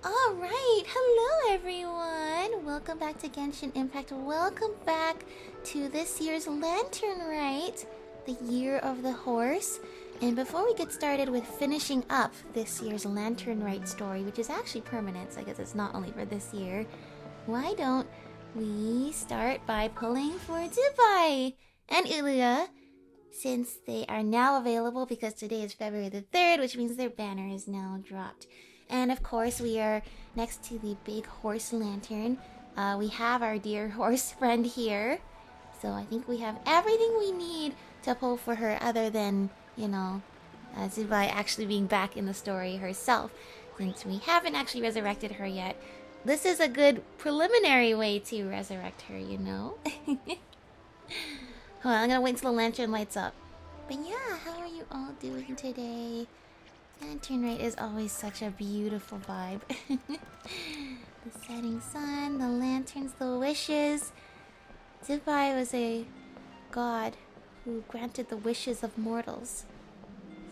Alright, hello everyone! Welcome back to Genshin Impact. Welcome back to this year's Lanternlit, the Year of the Horse. And before we get started with finishing up this year's Lanternlit story, which is actually permanent, so I guess it's not only for this year, why don't we start by pulling for Zibai and Ilya, since they are now available because today is February the 3rd, which means their banner is now dropped. And of course, we are next to the big horse lantern. We have our dear horse friend here. So I think we have everything we need to pull for her, other than, Zibai actually being back in the story herself. Since we haven't actually resurrected her yet, this is a good preliminary way to resurrect her, Hold on, I'm gonna wait until the lantern lights up. But yeah, how are you all doing today? Lanternlit is always such a beautiful vibe. The setting sun, the lanterns, the wishes. Zibai was a god who granted the wishes of mortals.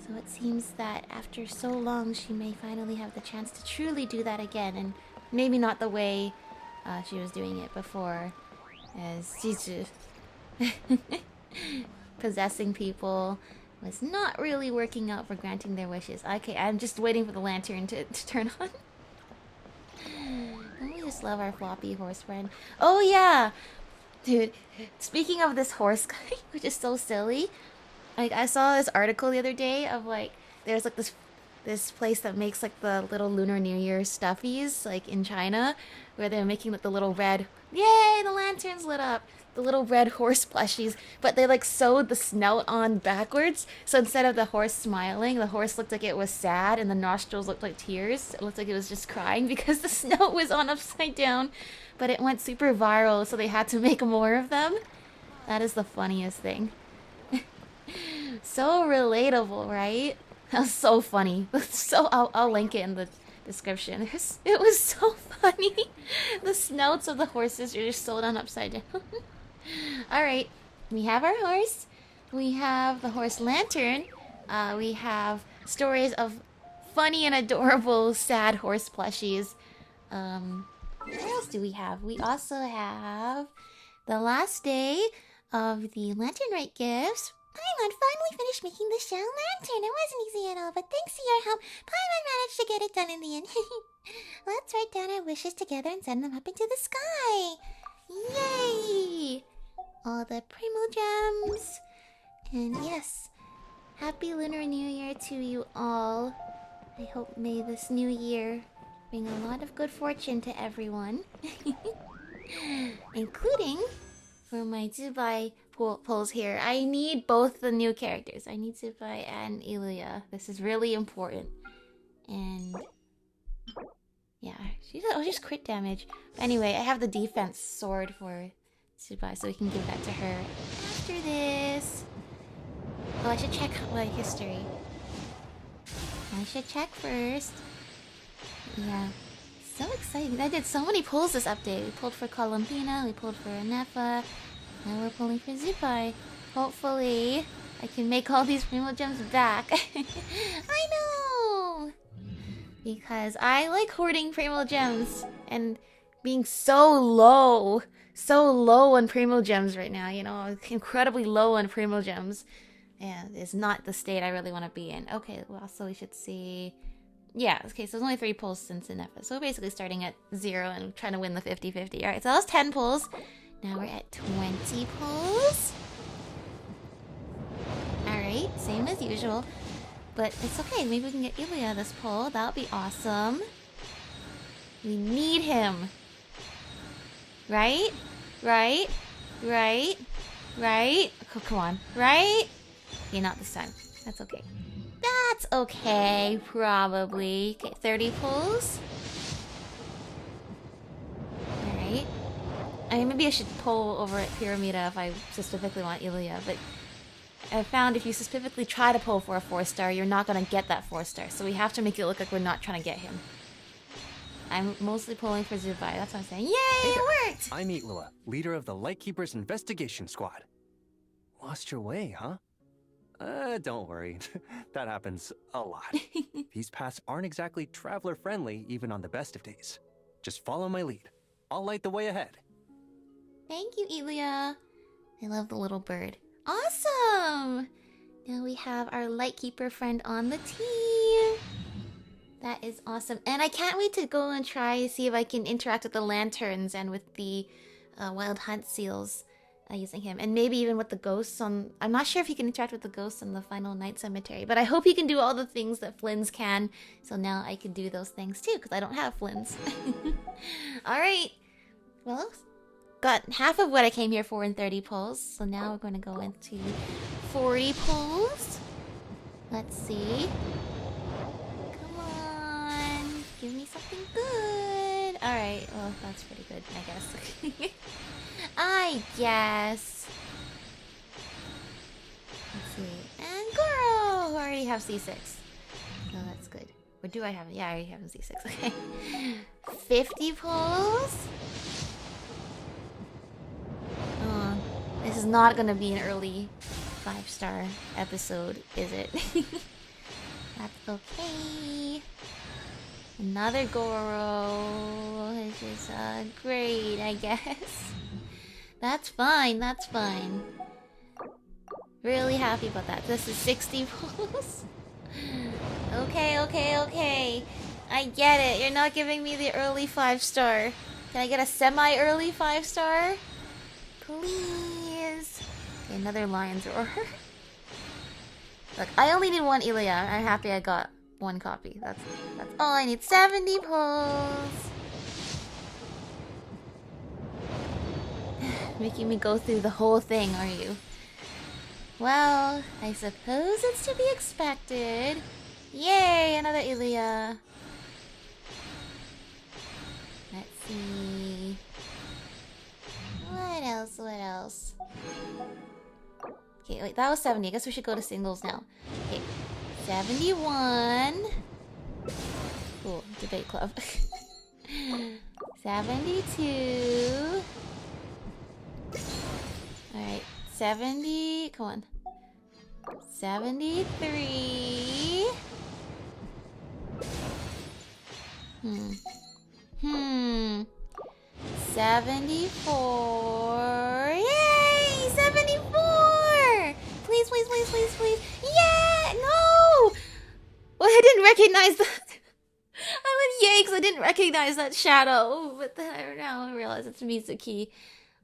So it seems that after so long, she may finally have the chance to truly do that again. And maybe not the way she was doing it before, as she's just possessing people was not really working out for granting their wishes. Okay, I'm just waiting for the lantern to turn on. Don't we just love our floppy horse friend? Oh yeah! Dude, speaking of this horse guy, which is so silly, I saw this article the other day of there's this place that makes the little Lunar New Year stuffies in China, where they're making the little red, yay, the lantern's lit up, the little red horse plushies, but they sewed the snout on backwards, so instead of the horse smiling, the horse looked like it was sad, and the nostrils looked like tears. It looked like it was just crying because the snout was on upside down. But it went super viral, so they had to make more of them. That is the funniest thing. So relatable, right? That was so funny. So I'll link it in the description. It was so funny. The snouts of the horses are just sewed on upside down. Alright, we have our horse. We have the horse lantern. We have stories of funny and adorable sad horse plushies. What else do we have? We also have the last day of the Lanternlit gifts. Paimon finally finished making the shell lantern. It wasn't easy at all, but thanks to your help, Paimon managed to get it done in the end. Let's write down our wishes together and send them up into the sky. Yay! All the Primogems. And yes, happy Lunar New Year to you all. I hope may this new year bring a lot of good fortune to everyone. Including for my Zibai polls here. I need both the new characters. I need Zibai and Ilya. This is really important. And yeah, she's crit damage. But anyway, I have the defense sword for Zibai, so we can give that to her after this. Oh, I should check my history. I should check first. Yeah, so exciting. I did so many pulls this update. We pulled for Columbina, we pulled for Nefa, now we're pulling for Zibai. Hopefully, I can make all these Primogems back. I know! Because I like hoarding Primogems and being so low on Primogems right now, incredibly low on Primogems. And it's not the state I really want to be in. Okay, well, so we should see. Yeah, okay, so there's only 3 pulls since Nefa. So we're basically starting at 0 and trying to win the 50-50. Alright, so that was 10 pulls. Now we're at 20 pulls. Alright, same as usual. But it's okay, maybe we can get Ilya this pull. That would be awesome. We need him. Right? Right? Right? Right? Oh, come on. Right? Okay, not this time. That's okay. That's okay, probably. Okay, 30 pulls. Alright. I mean, maybe I should pull over at Pyramida if I specifically want Ilya, but I found if you specifically try to pull for a 4-star, you're not going to get that 4-star, so we have to make it look like we're not trying to get him. I'm mostly pulling for Zibai, that's what I'm saying. Yay, it worked! I'm Ilya, leader of the Lightkeeper's investigation squad. Lost your way, huh? Don't worry. That happens a lot. These paths aren't exactly traveler-friendly even on the best of days. Just follow my lead. I'll light the way ahead. Thank you, Elia. I love the little bird. Awesome! Now we have our Lightkeeper friend on the team. That is awesome. And I can't wait to go and try to see if I can interact with the lanterns and with the wild hunt seals using him. And maybe even with the ghosts on... I'm not sure if you can interact with the ghosts on the final night cemetery. But I hope you can do all the things that Flynn's can. So now I can do those things too, because I don't have Flynn's. Alright. Well, got half of what I came here for in 30 pulls. So now we're going to go into 40 pulls. Let's see. Come on. Give me something good. Alright, well, that's pretty good, I guess. I guess. Let's see. And Goro! Who already have C6. So that's good. Or do I have it? Yeah, I already have C6. Okay. 50 pulls. Oh, this is not gonna be an early 5-star episode, is it? That's okay. Another Goro, which is great, I guess. That's fine, that's fine. Really happy about that. This is 60 pulls. Okay, okay, okay. I get it. You're not giving me the early 5-star. Can I get a semi-early 5-star? Please. Okay, another lion's roar. Look, I only need one Ilia. I'm happy I got one copy. That's all I need. 70 pulls. Making me go through the whole thing, are you? Well, I suppose it's to be expected. Yay, another Ilia. Let's see. What else? What else? Okay, wait, that was 70. I guess we should go to singles now. Okay, 71. Cool, debate club. 72. Alright, 70. Come on. 73. 74. Yay! 74! Please, please, please, please, please. Yeah! No! Well, I didn't recognize that. I went yay because I didn't recognize that shadow. But then now I realize it's Mizuki.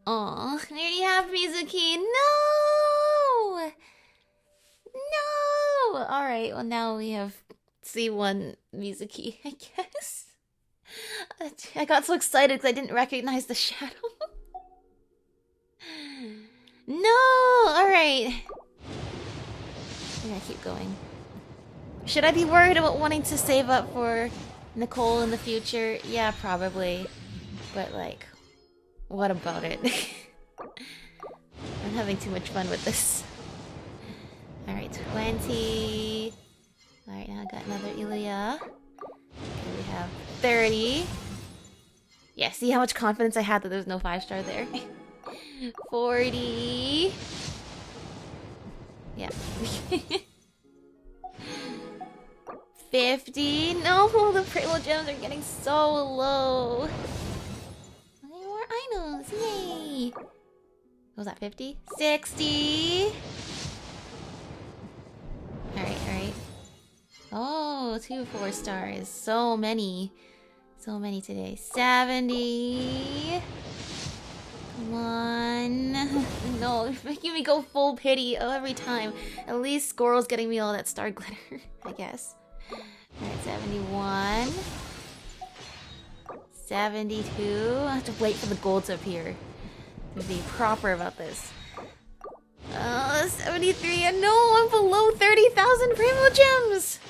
Aw, I already have Mizuki. No! No! Alright, well now we have C1 Mizuki, I guess. I got so excited because I didn't recognize the shadow. No! Alright. I'm gonna keep going. Should I be worried about wanting to save up for Nicole in the future? Yeah, probably. But like, what about it? I'm having too much fun with this. Alright, 20. Alright, now I got another Ilia. Okay, we have 30. Yeah, see how much confidence I had that there was no 5-star there? 40. Yeah. 50. No, the Primo gems are getting so low. Okay, more items. Yay. What was that, 50? 60. Alright, alright. Oh, 2 4-stars. So many. So many today. 70. Come on. No, you're making me go full pity every time. At least Squirrel's getting me all that star glitter, I guess. Alright, 71. 72. I have to wait for the gold to appear to be proper about this. 73. And no, I'm below 30,000 Primo Gems!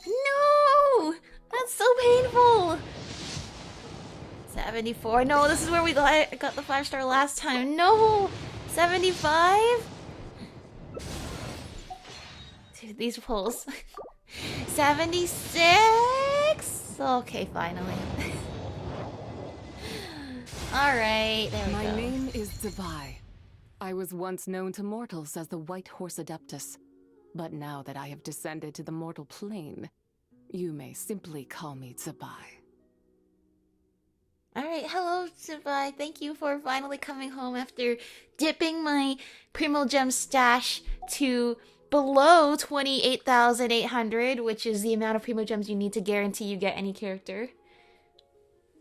No! That's so painful! 74. No, this is where we got the 5-star last time. No! 75? Dude, these pulls. 76? Okay, finally. Alright, there we go. My name is Zibai. I was once known to mortals as the White Horse Adeptus. But now that I have descended to the mortal plane, you may simply call me Zibai. Alright, hello Zibai. Thank you for finally coming home after dipping my Primo Gem stash to below 28,800, which is the amount of Primo Gems you need to guarantee you get any character.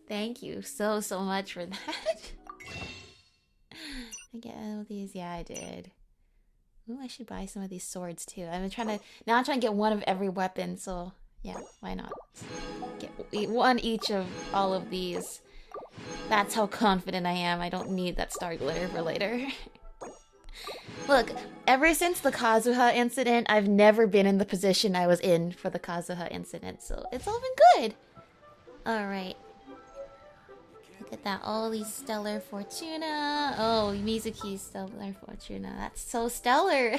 Thank you so much for that. I get all these. Yeah, I did. Ooh, I should buy some of these swords too. Now I'm trying to get one of every weapon, so yeah, why not? Get one each of all of these. That's how confident I am. I don't need that star glitter for later. Look, ever since the Kazuha incident, I've never been in the position I was in for the Kazuha incident, so it's all been good. Alright. Look at that, all these Stellar Fortuna. Oh, Mizuki's Stellar Fortuna. That's so stellar.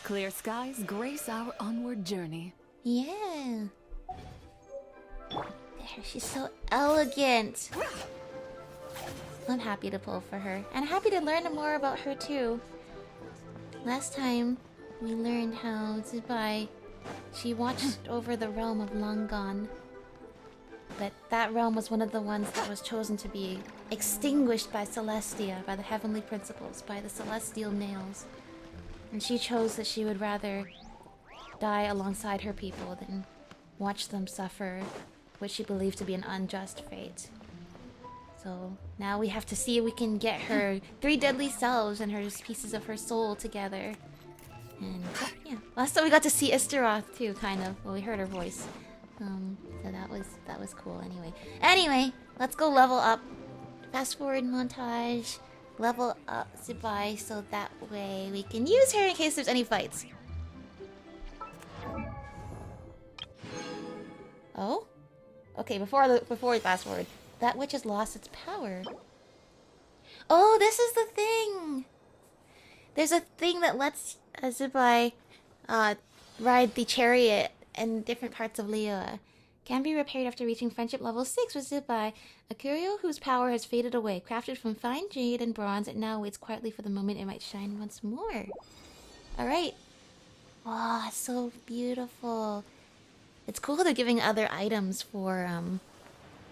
Clear skies grace our onward journey. Yeah. There, she's so elegant. I'm happy to pull for her. And happy to learn more about her too. Last time, we learned how Zibai, she watched over the realm of lang-gan. But that realm was one of the ones that was chosen to be extinguished by Celestia, by the heavenly principles, by the celestial nails. And she chose that she would rather die alongside her people than watch them suffer what she believed to be an unjust fate. So now we have to see if we can get her 3 deadly selves and her pieces of her soul together. And yeah, last time we got to see Istaroth too, kind of. Well, we heard her voice. So that was cool. Anyway, let's go level up. Fast forward montage. Level up Zibai so that way we can use her in case there's any fights. Oh? Okay, before we fast forward. That witch has lost its power. Oh, this is the thing! There's a thing that lets Zibai ride the chariot in different parts of Liyue. Can be repaired after reaching friendship level 6 with Zibai, a curio whose power has faded away. Crafted from fine jade and bronze, it now waits quietly for the moment it might shine once more. Alright. Wow, so beautiful. It's cool they're giving other items for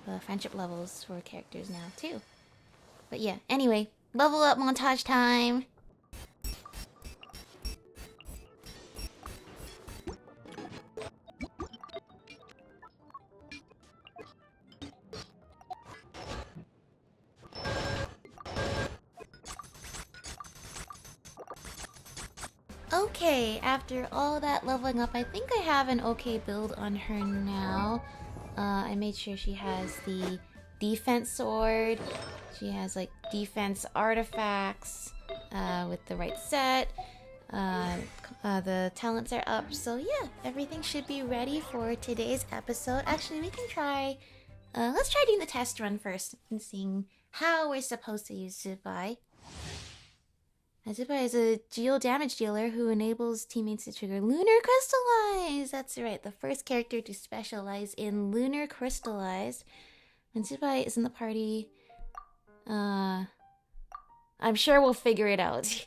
the friendship levels for characters now too. But yeah, anyway, level up montage time. Okay, after all that leveling up, I think I have an okay build on her now. I made sure she has the defense sword. She has like defense artifacts with the right set. The talents are up, so yeah, everything should be ready for today's episode. Actually, we can try. Let's try doing the test run first and seeing how we're supposed to use Zibai. Zibai is a geo damage dealer who enables teammates to trigger Lunar Crystallize! That's right, the first character to specialize in Lunar Crystallize. When Zibai is in the party, I'm sure we'll figure it out.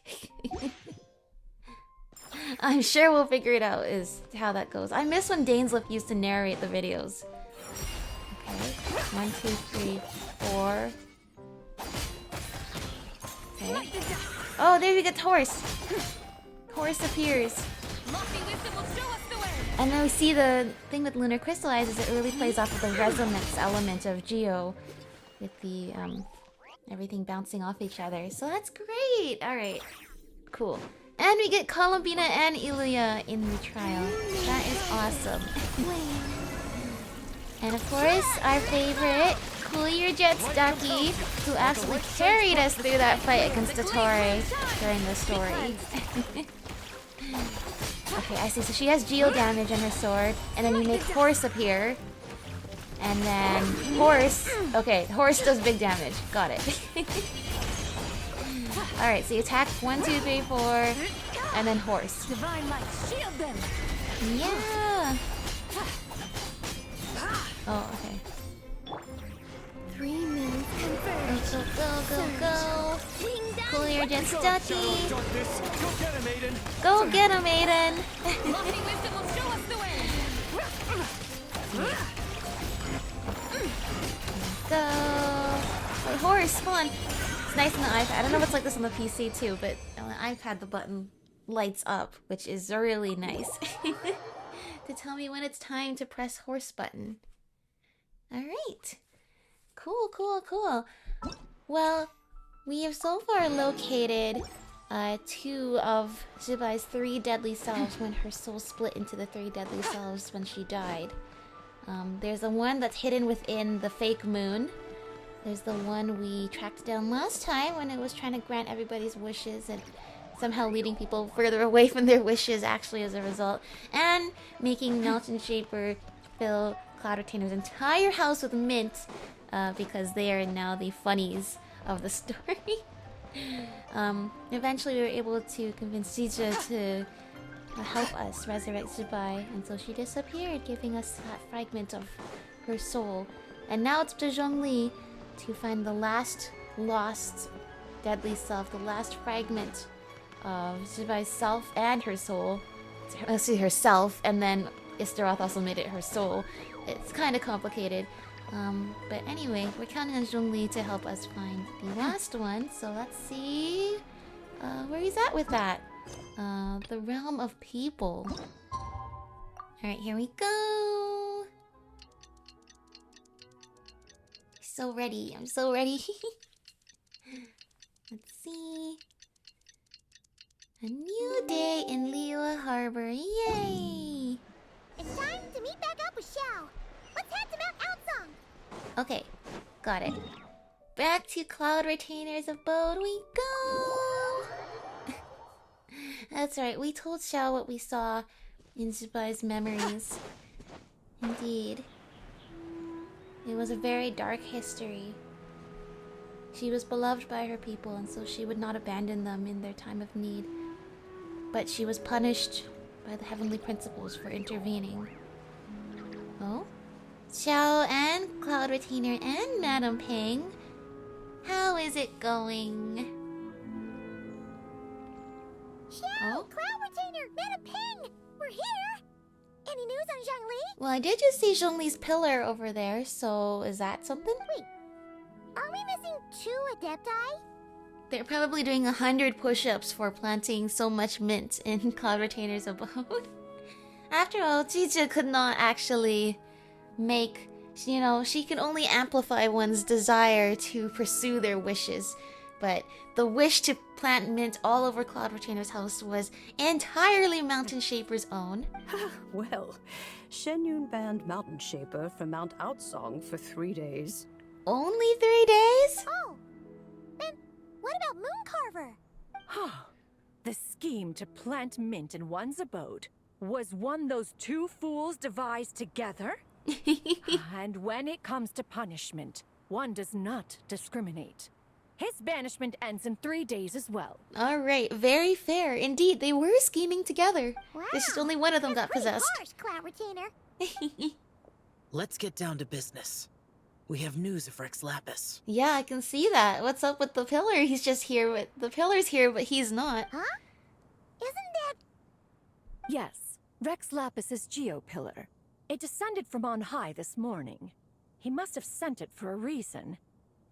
I'm sure we'll figure it out is how that goes. I miss when Daneslip used to narrate the videos. Okay, 1, 2, 3, 4. Okay. Oh, there we get Horse. Horse appears. And then we see the thing with Lunar Crystallize is it really plays off of the resonance element of Geo with the everything bouncing off each other. So that's great. Alright. Cool. And we get Columbina and Ilia in the trial. That is awesome. And of course, our favorite, Cool Your Jets Ducky, who absolutely carried us through that fight against Dottore during the story. Okay, I see. So she has geo damage on her sword, and then you make Horse appear. And then Horse... Okay, Horse does big damage. Got it. Alright, so you attack 1, 2, 3, 4, and then Horse. Divine light, shield them! Yeah! Oh, okay. 3 minutes confirmed. Go, go, go, go! Cool your Emergence Ducky! Go get him, Aiden! Go get him, Aiden! Lofty wisdom will show us the way. Go! Wait, horse, come on. It's nice on the iPad. I don't know if it's like this on the PC too, but on the iPad the button lights up, which is really nice. To tell me when it's time to press horse button. Alright. Cool, cool, cool. Well, we have so far located 2 of Zibai's 3 deadly selves when her soul split into the 3 deadly selves when she died. There's the one that's hidden within the fake moon. There's the one we tracked down last time when it was trying to grant everybody's wishes and somehow leading people further away from their wishes actually as a result. And making Mountain Shaper fill Cloud Retainer's entire house with mint because they are now the funnies of the story. Eventually we were able to convince Zija to help us resurrect Zibai, and so she disappeared, giving us that fragment of her soul. And now it's up to Zhongli to find the last lost deadly self, the last fragment of Zibai's self and her soul. Let's see, herself, and then Istaroth also made it her soul. It's kind of complicated. But anyway, we're counting on Zhongli to help us find the last one. So let's see where he's at with that. The realm of people. Alright, here we go. So ready. I'm so ready. Let's see. A new day in Liyue Harbor. Yay! It's time to meet back up with Xiao. Let's head to Mount Outsong. Okay, got it. Back to Cloud Retainer's abode we go! That's right, we told Xiao what we saw in Zibai's memories. Indeed. It was a very dark history. She was beloved by her people, and so she would not abandon them in their time of need. But she was punished by the heavenly principles for intervening. Oh? Xiao and Cloud Retainer and Madame Peng. How is it going? Xiao, Cloud Retainer, Madame Peng, we're here. Any news on Zhongli? Well, I did just see Zhongli's pillar over there, so is that something? Wait, are we missing 2 Adepti? They're probably doing 100 push-ups for planting so much mint in Cloud Retainer's abode. After all, Jija could not actually make... You know, she can only amplify one's desire to pursue their wishes. But the wish to plant mint all over Cloud Retainer's house was entirely Mountain Shaper's own. Well, Shenyun banned Mountain Shaper from Mount Outsong for 3 days. Only 3 days? Oh, then what about Mooncarver? The scheme to plant mint in one's abode was one those 2 fools devised together? And when it comes to punishment, one does not discriminate. His banishment ends in 3 days as well. Alright, very fair. Indeed, they were scheming together. Wow, It's just only one of them got pretty possessed. harsh, Cloud Retainer. Let's get down to business. We have news of Rex Lapis. Yeah, I can see that. What's up with the pillar? He's just here, but the pillar's here, but he's not. Huh? Isn't that... Yes, Rex Lapis's Geopillar. It descended from on high this morning. He must have sent it for a reason,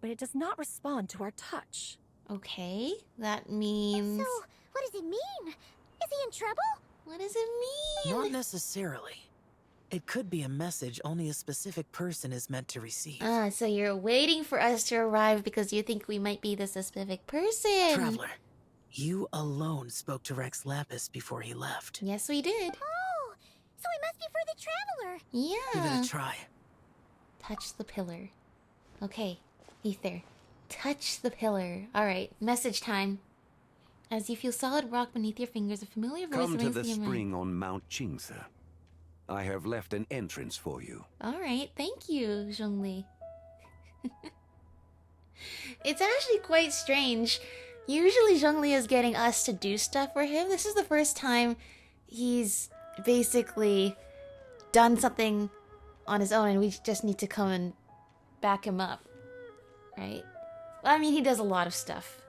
but it does not respond to our touch. Okay, that means... So, what does it mean? Is he in trouble? What does it mean? Not necessarily. It could be a message only a specific person is meant to receive. Ah, so you're waiting for us to arrive because you think we might be the specific person. Traveler, you alone spoke to Rex Lapis before he left. Yes, we did. Oh, so it must be for the Traveler. Give Yeah. it a try. Touch the pillar. Okay, Ether. Touch the pillar. Alright, message time. As you feel solid rock beneath your fingers, a familiar voice Come to rings the through your mind. spring on Mount Qingse. I have left an entrance for you. Alright, thank you, Zhongli. It's actually quite strange. Usually Zhongli is getting us to do stuff for him. This is the first time he's basically done something on his own and we just need to come and back him up. Right? Well, I mean, he does a lot of stuff.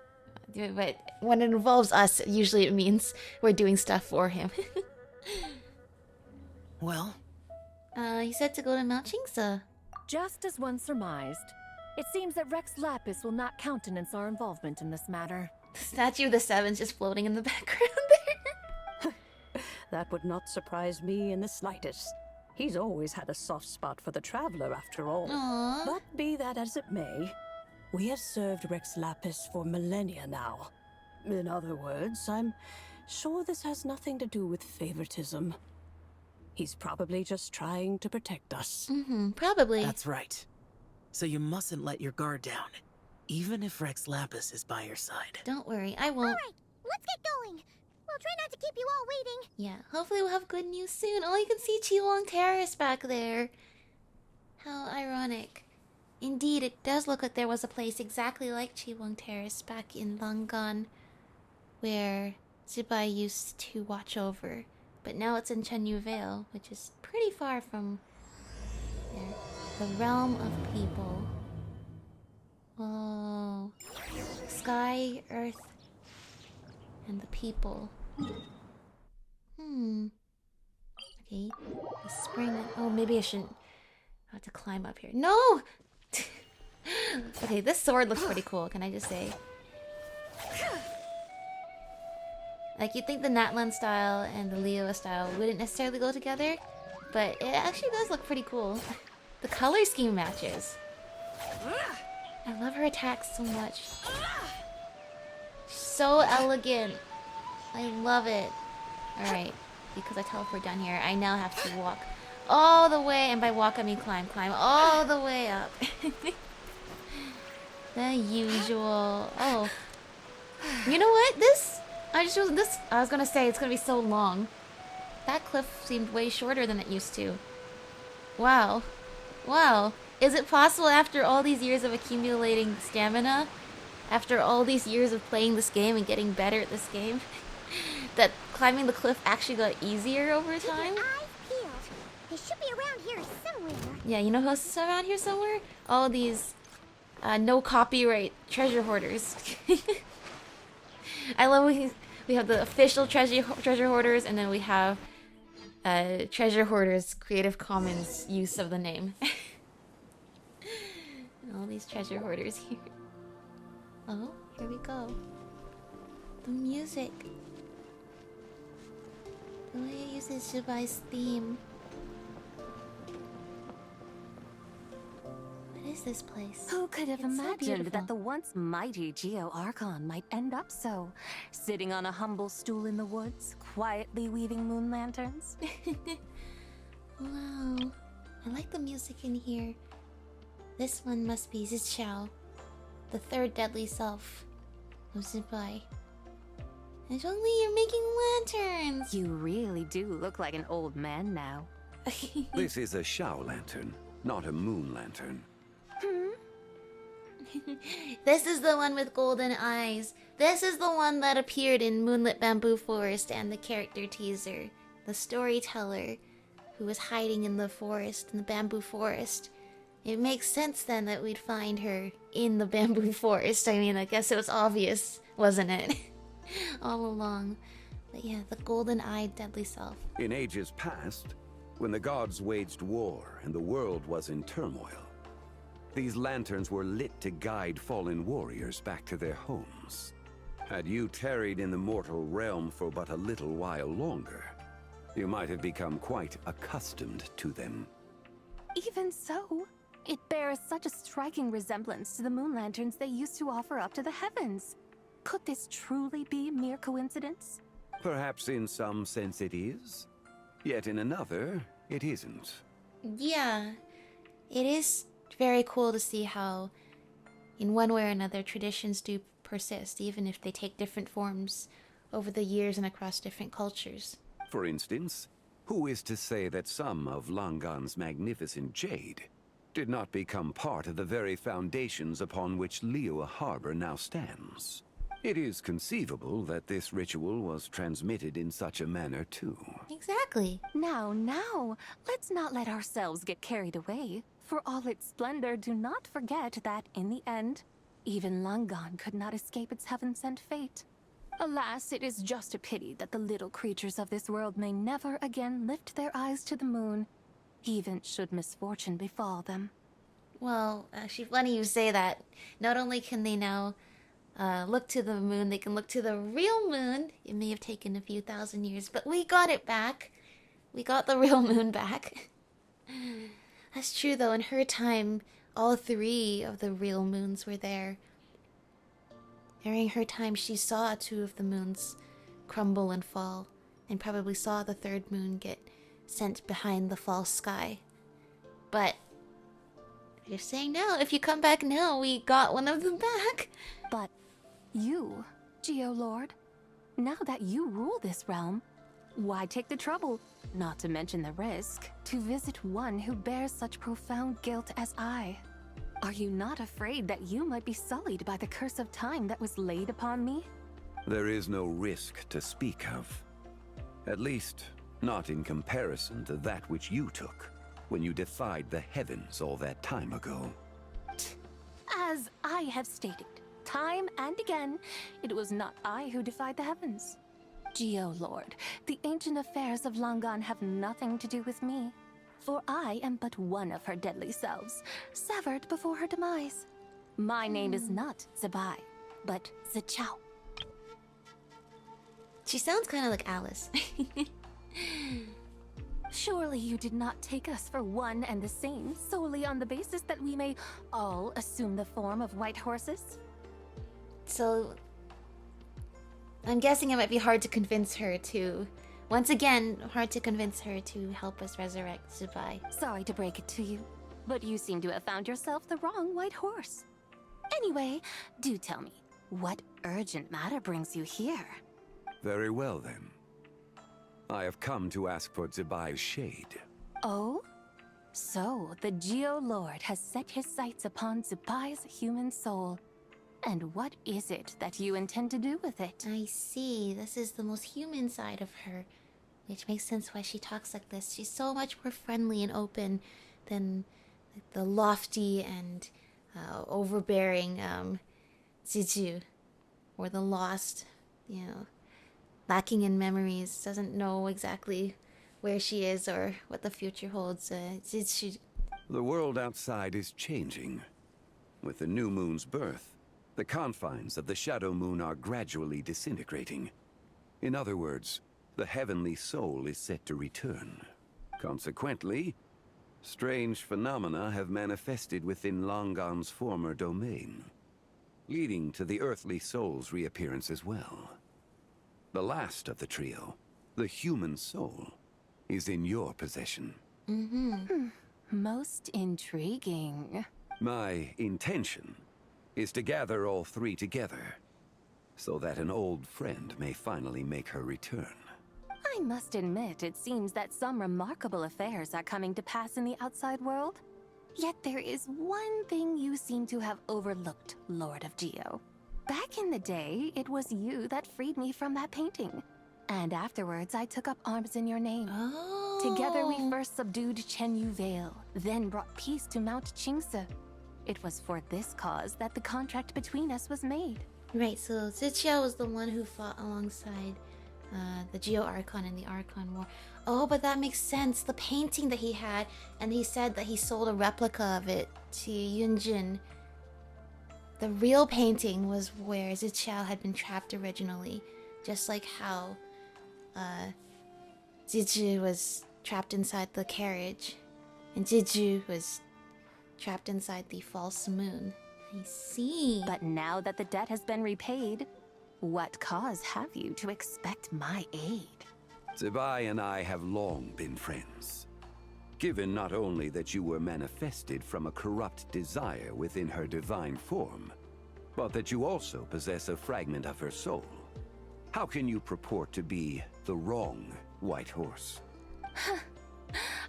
But when it involves us, usually it means we're doing stuff for him. Well, He said to go to Mount Chingsa. Just as one surmised, it seems that Rex Lapis will not countenance our involvement in this matter. The statue of the Sevens just floating in the background there. That would not surprise me in the slightest. He's always had a soft spot for the traveler, after all. Aww. But be that as it may, we have served Rex Lapis for millennia now. In other words, I'm sure this has nothing to do with favoritism. He's probably just trying to protect us. Probably. that's right. So you mustn't let your guard down, even if Rex Lapis is by your side. Don't worry, I won't. Alright, let's get going. We'll try not to keep you all waiting. Yeah, hopefully we'll have good news soon. Oh, you can see Chilong Terrace back there. How ironic. Indeed, it does look like there was a place exactly like Chilong Terrace back in Lang-gan, where Zibai used to watch over. But now it's in Chenyu Vale, which is pretty far from there. The realm of people. Oh. Sky, earth, and the people. Okay. The spring. Oh, maybe I shouldn't. I have to climb up here. No! Okay, this sword looks pretty cool, can I just say? Like, you'd think the Natlan style and the Liyue style wouldn't necessarily go together, but it actually does look pretty cool. The color scheme matches. I love her attacks so much. So elegant. I love it. Alright, because I teleport down here, I now have to walk all the way, and by walk I mean climb all the way up. The usual. Oh. You know what? I was gonna say it's gonna be so long. That cliff seemed way shorter than it used to. Wow. Wow. Is it possible after all these years of accumulating stamina, after all these years of playing this game and getting better at this game, that climbing the cliff actually got easier over time? Keep your eyes peeled. They should be around here somewhere. Yeah, you know who else is around here somewhere? All these no copyright treasure hoarders. I love we have the official treasure hoarders, and then we have treasure hoarders Creative Commons use of the name. And all these treasure hoarders here. Oh, here we go. The music. The way it uses Zibai's theme. What is this place? Who could have It's so imagined beautiful. that the once mighty Geo Archon might end up so, sitting on a humble stool in the woods, quietly weaving moon lanterns? Wow. I like the music in here. This one must be Zichao, the third deadly self of Zibai. And only you're making lanterns! You really do look like an old man now. This is a Shao lantern, not a moon lantern. This is the one with golden eyes. This is the one that appeared in Moonlit Bamboo Forest and the character teaser. The storyteller who was hiding in the forest, in the bamboo forest. It makes sense then that we'd find her in the bamboo forest. I mean, I guess it was obvious, wasn't it? All along. But yeah, the golden-eyed deadly self. In ages past, when the gods waged war and the world was in turmoil, these lanterns were lit to guide fallen warriors back to their homes. Had you tarried in the mortal realm for but a little while longer, you might have become quite accustomed to them. Even so, it bears such a striking resemblance to the moon lanterns they used to offer up to the heavens. Could this truly be mere coincidence? Perhaps in some sense it is, yet in another, it isn't. Yeah, it is very cool to see how, in one way or another, traditions do persist, even if they take different forms over the years and across different cultures. For instance, who is to say that some of Lang-gan's magnificent jade did not become part of the very foundations upon which Liyue Harbor now stands? It is conceivable that this ritual was transmitted in such a manner too. Exactly. Now, let's not let ourselves get carried away. For all its splendor, do not forget that, in the end, Even lang-gan could not escape its heaven-sent fate. Alas, it is just a pity that the little creatures of this world may never again lift their eyes to the moon, even should misfortune befall them. Well, actually, funny you say that. Not only can they now look to the moon, they can look to the real moon. It may have taken a few thousand years, but we got it back. We got the real moon back. That's true, though. In her time, all 3 of the real moons were there. During her time, she saw 2 of the moons crumble and fall, and probably saw the 3rd moon get sent behind the false sky. But you're saying now, if you come back now, we got one of them back. But you, Geo-Lord, now that you rule this realm, why take the trouble, not to mention the risk, to visit one who bears such profound guilt as I? Are you not afraid that you might be sullied by the curse of time that was laid upon me? There is no risk to speak of. At least, not in comparison to that which you took when you defied the heavens all that time ago. As I have stated, time and again, it was not I who defied the heavens. Geo-Lord, the ancient affairs of lang-gan have nothing to do with me, for I am but one of her deadly selves, severed before her demise. My name is not Zibai, but Zichao. She sounds kind of like Alice. Surely you did not take us for one and the same, solely on the basis that we may all assume the form of white horses? So, I'm guessing it might be hard to convince her to... Once again, hard to convince her to help us resurrect Zibai. Sorry to break it to you, but you seem to have found yourself the wrong white horse. Anyway, do tell me, what urgent matter brings you here? Very well, then. I have come to ask for Zibai's shade. Oh? So, the Geo-Lord has set his sights upon Zibai's human soul. And what is it that you intend to do with it? I see. This is the most human side of her, which makes sense why she talks like this. She's so much more friendly and open than the lofty and overbearing Ziju, or the lost, lacking in memories, doesn't know exactly where she is or what the future holds. Ziju. The world outside is changing. With the new moon's birth, the confines of the Shadow Moon are gradually disintegrating. In other words, the heavenly soul is set to return. Consequently, strange phenomena have manifested within lang-gan's former domain, leading to the earthly soul's reappearance as well. The last of the trio, the human soul, is in your possession. Most intriguing. My intention is to gather all 3 together, so that an old friend may finally make her return. I must admit, it seems that some remarkable affairs are coming to pass in the outside world. Yet there is one thing you seem to have overlooked, Lord of Geo. Back in the day, it was you that freed me from that painting. And afterwards, I took up arms in your name. Oh. Together we first subdued Chenyu Vale, then brought peace to Mount Qingse. It was for this cause that the contract between us was made. Right, so Zichao was the one who fought alongside the Geo Archon in the Archon War. Oh, but that makes sense. The painting that he had, and he said that he sold a replica of it to Yunjin. The real painting was where Zichao had been trapped originally, just like how Ziju was trapped inside the carriage, and Ziju was trapped inside the false moon. I see. But now that the debt has been repaid, what cause have you to expect my aid? Zibai and I have long been friends. Given not only that you were manifested from a corrupt desire within her divine form, but that you also possess a fragment of her soul, how can you purport to be the wrong white horse?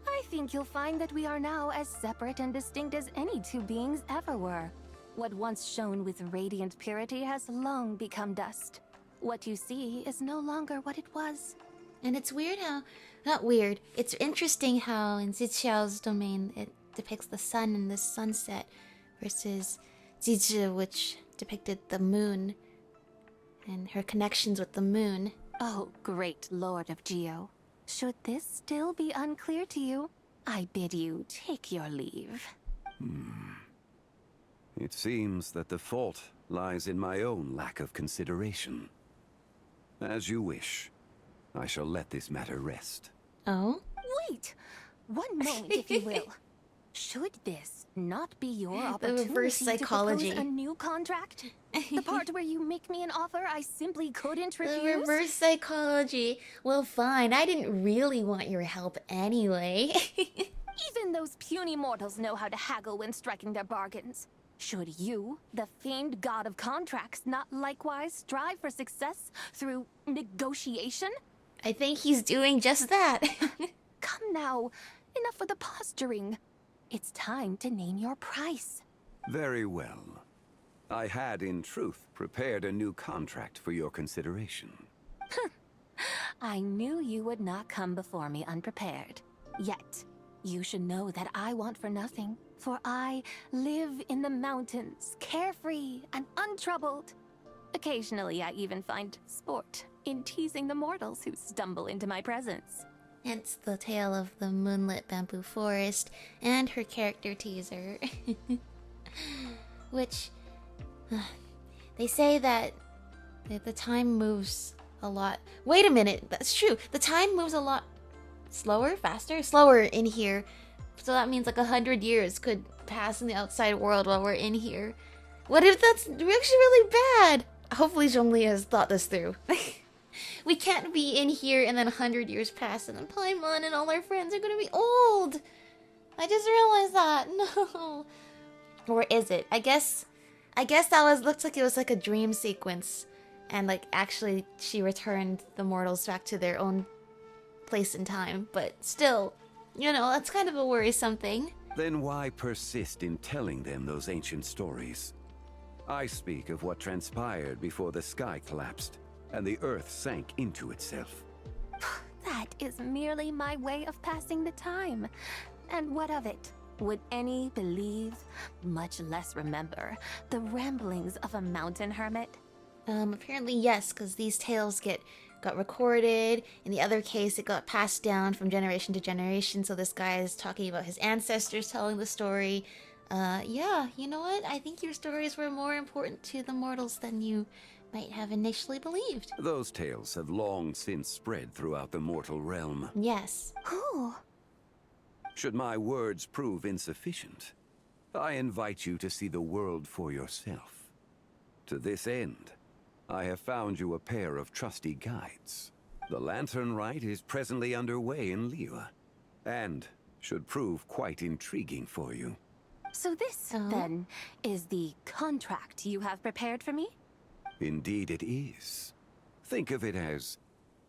I think you'll find that we are now as separate and distinct as any 2 beings ever were. What once shone with radiant purity has long become dust. What you see is no longer what it was. And it's weird how... Not weird. It's interesting how in Zichao's domain it depicts the sun and the sunset versus Ziju, which depicted the moon and her connections with the moon. Oh, great Lord of Geo. Should this still be unclear to you, I bid you take your leave. It seems that the fault lies in my own lack of consideration. As you wish. I shall let this matter rest. Oh? Wait! One moment, if you will. Should this not be your opportunity reverse psychology. to propose a new contract? The part where you make me an offer I simply couldn't refuse? The reverse psychology. Well, fine. I didn't really want your help anyway. Even those puny mortals know how to haggle when striking their bargains. Should you, the famed god of contracts, not likewise strive for success through negotiation? I think he's doing just that. Come now, enough with the posturing. It's time to name your price. Very well. I had, in truth, prepared a new contract for your consideration. I knew you would not come before me unprepared. Yet, you should know that I want for nothing, for I live in the mountains, carefree and untroubled. Occasionally, I even find sport in teasing the mortals who stumble into my presence. Hence the tale of the moonlit bamboo forest and her character teaser. Which, they say that the time moves a lot. Wait a minute, that's true. The time moves a lot slower, faster? Slower in here. So that means like 100 years could pass in the outside world while we're in here. What if that's actually really bad? Hopefully Zhongli has thought this through. We can't be in here and then 100 years pass and then Paimon and all our friends are gonna be old. I just realized that. No. Or is it? I guess that looks like it was like a dream sequence. And like actually she returned the mortals back to their own place in time. But still, you know, that's kind of a worrisome thing. Then why persist in telling them those ancient stories? I speak of what transpired before the sky collapsed and the earth sank into itself. That is merely my way of passing the time. And what of it? Would any believe, much less remember, the ramblings of a mountain hermit? Apparently yes, because these tales got recorded. In the other case, it got passed down from generation to generation. So this guy is talking about his ancestors telling the story. Yeah, you know what? I think your stories were more important to the mortals than you might have initially believed. Those tales have long since spread throughout the mortal realm. Yes. Who? Should my words prove insufficient, I invite you to see the world for yourself. To this end, I have found you a pair of trusty guides. The Lantern Rite is presently underway in Liyue, and should prove quite intriguing for you. So this, then, is the contract you have prepared for me? Indeed it is. Think of it as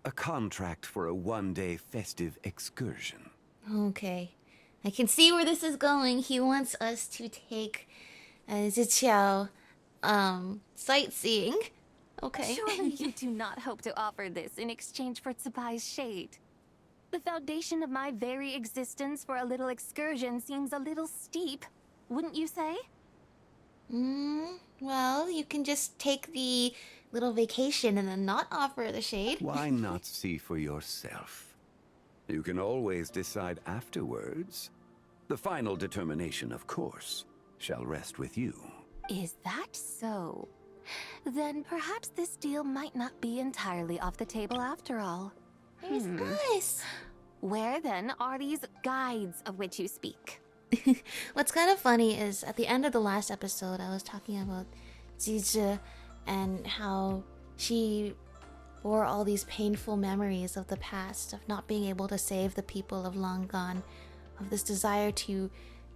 a contract for a one-day festive excursion. Okay. I can see where this is going. He wants us to take Ziqiao sightseeing. Okay. Surely you do not hope to offer this in exchange for Zibai's shade. The foundation of my very existence for a little excursion seems a little steep, wouldn't you say? Well, you can just take the little vacation and then not offer the shade. Why not see for yourself? You can always decide afterwards. The final determination, of course, shall rest with you. Is that so? Then perhaps this deal might not be entirely off the table after all. There's us. Where then are these guides of which you speak? What's kind of funny is at the end of the last episode, I was talking about Zizi and how she bore all these painful memories of the past, of not being able to save the people of lang-gan, of this desire to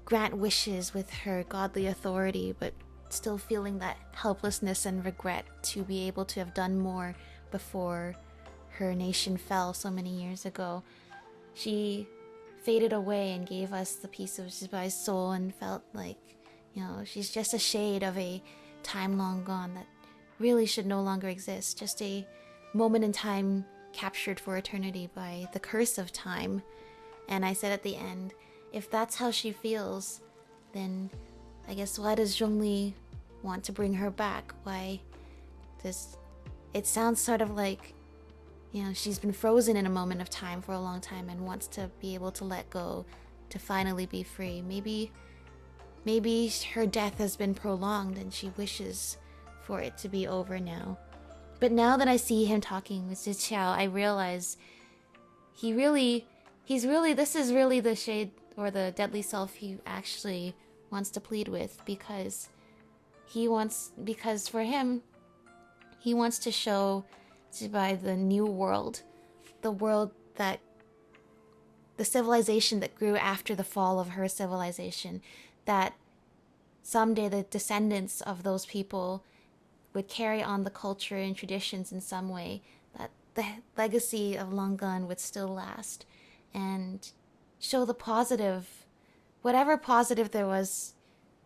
grant wishes with her godly authority, but still feeling that helplessness and regret to be able to have done more before her nation fell so many years ago. She faded away and gave us the piece of Zibai's soul and felt like, you know, she's just a shade of a time long gone that really should no longer exist. Just a moment in time captured for eternity by the curse of time. And I said at the end, if that's how she feels, then I guess why does Zhongli want to bring her back. Why this... It sounds sort of like, you know, she's been frozen in a moment of time for a long time and wants to be able to let go, to finally be free. Maybe her death has been prolonged and she wishes for it to be over now. But now that I see him talking with Zichao, I realize this is really the shade or the deadly self he actually wants to plead with, because for him, he wants to show Zibai the new world, the civilization that grew after the fall of her civilization, that someday the descendants of those people would carry on the culture and traditions in some way, that the legacy of lang-gan would still last, and show the positive, whatever positive there was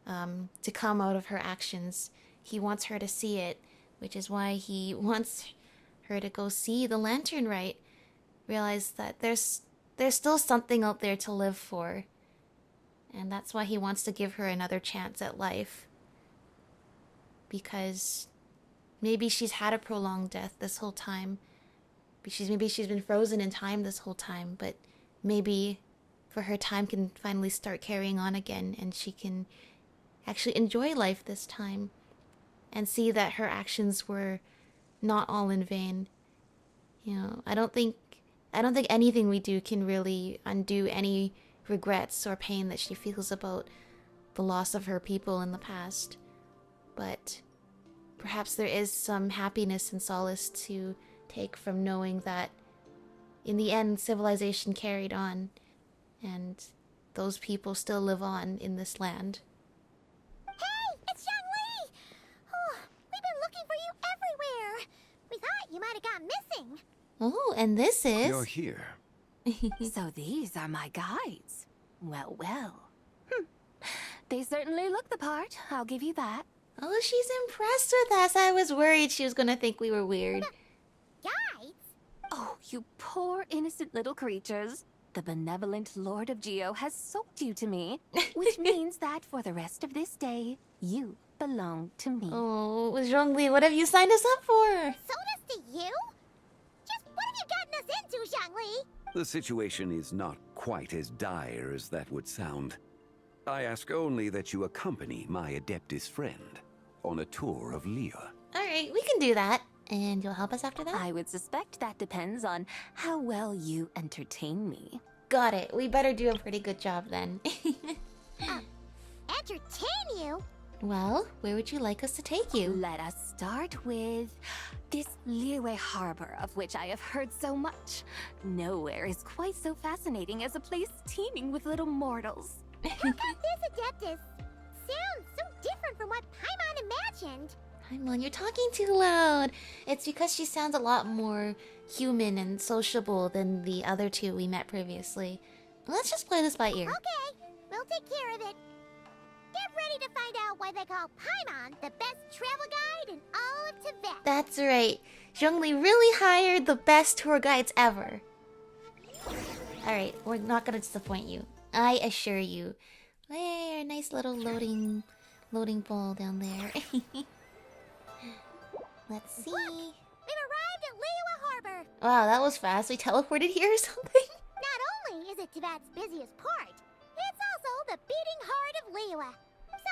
to come out of her actions. He wants her to see it, which is why he wants her to go see the Lantern Rite, realize that there's still something out there to live for, and that's why he wants to give her another chance at life, because maybe she's had a prolonged death this whole time. Maybe she's been frozen in time this whole time, but maybe for her time can finally start carrying on again, and she can actually enjoy life this time and see that her actions were not all in vain. You know, I don't think anything we do can really undo any regrets or pain that she feels about the loss of her people in the past. But perhaps there is some happiness and solace to take from knowing that in the end, civilization carried on, and those people still live on in this land. Hey, it's Zhongli! Oh, we've been looking for you everywhere. We thought you might have gone missing. Oh, and this is... You're here. So these are my guides. Well, well. They certainly look the part, I'll give you that. Oh, she's impressed with us. I was worried she was gonna think we were weird. Guides? Oh, you poor innocent little creatures. The benevolent Lord of Geo has sold you to me, which means that for the rest of this day, you belong to me. Oh, Zhongli, what have you signed us up for? Sold us to you? Just what have you gotten us into, Zhongli? The situation is not quite as dire as that would sound. I ask only that you accompany my Adeptus friend on a tour of Liyue. Alright, we can do that. And you'll help us after that? I would suspect that depends on how well you entertain me. Got it. We better do a pretty good job then. Entertain you? Well, where would you like us to take you? Let us start with this Liyue harbor, of which I have heard so much. Nowhere is quite so fascinating as a place teeming with little mortals. How about this Adeptus? Sounds so different from what Paimon imagined. Paimon, you're talking too loud. It's because she sounds a lot more human and sociable than the other two we met previously. Let's just play this by ear. Okay, we'll take care of it. Get ready to find out why they call Paimon the best travel guide in all of Tibet. That's right. Zhongli really hired the best tour guides ever. Alright, we're not gonna disappoint you. I assure you. There, nice little loading ball down there. Let's see. Look, we've arrived at Liyue Harbor. Wow, that was fast. We teleported here or something? Not only is it Tibet's busiest port, it's also the beating heart of Liyue.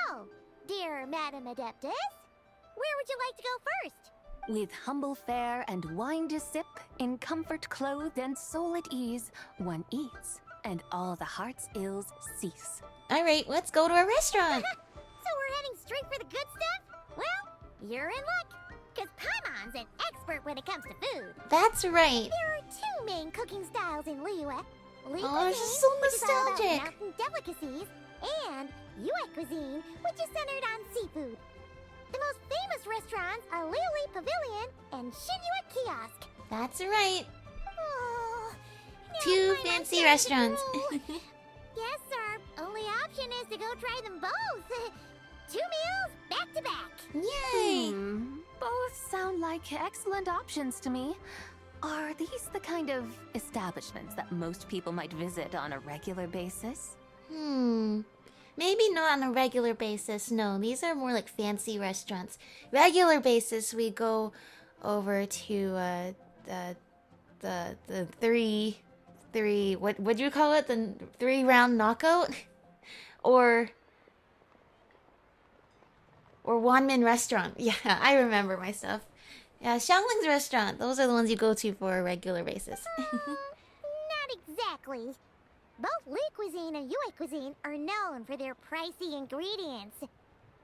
So, dear Madam Adeptus, where would you like to go first? With humble fare and wine to sip, in comfort clothed and soul at ease, one eats, and all the heart's ills cease. Alright, let's go to a restaurant. So we're heading straight for the good stuff? Well, you're in luck, because Paimon's an expert when it comes to food. That's right. There are two main cooking styles in Liyue. Li Oh, this cuisine, is so which is all about nostalgic. mountain delicacies, and Yue cuisine, which is centered on seafood. The most famous restaurants are Liyue Pavilion and Shinyue Kiosk. That's right. Oh, now Two Paimon's fancy starting to restaurants. drool. Yes, sir. Only option is to go try them both. 2 meals back to back. Yay! Both sound like excellent options to me. Are these the kind of establishments that most people might visit on a regular basis? Maybe not on a regular basis. No, these are more like fancy restaurants. Regular basis, we go over to the three what would you call it? The 3-round knockout, or Wanmin restaurant. Yeah, I remember my stuff. Yeah, Xiangling's restaurant. Those are the ones you go to for a regular basis. Not exactly. Both Li cuisine and Yue cuisine are known for their pricey ingredients.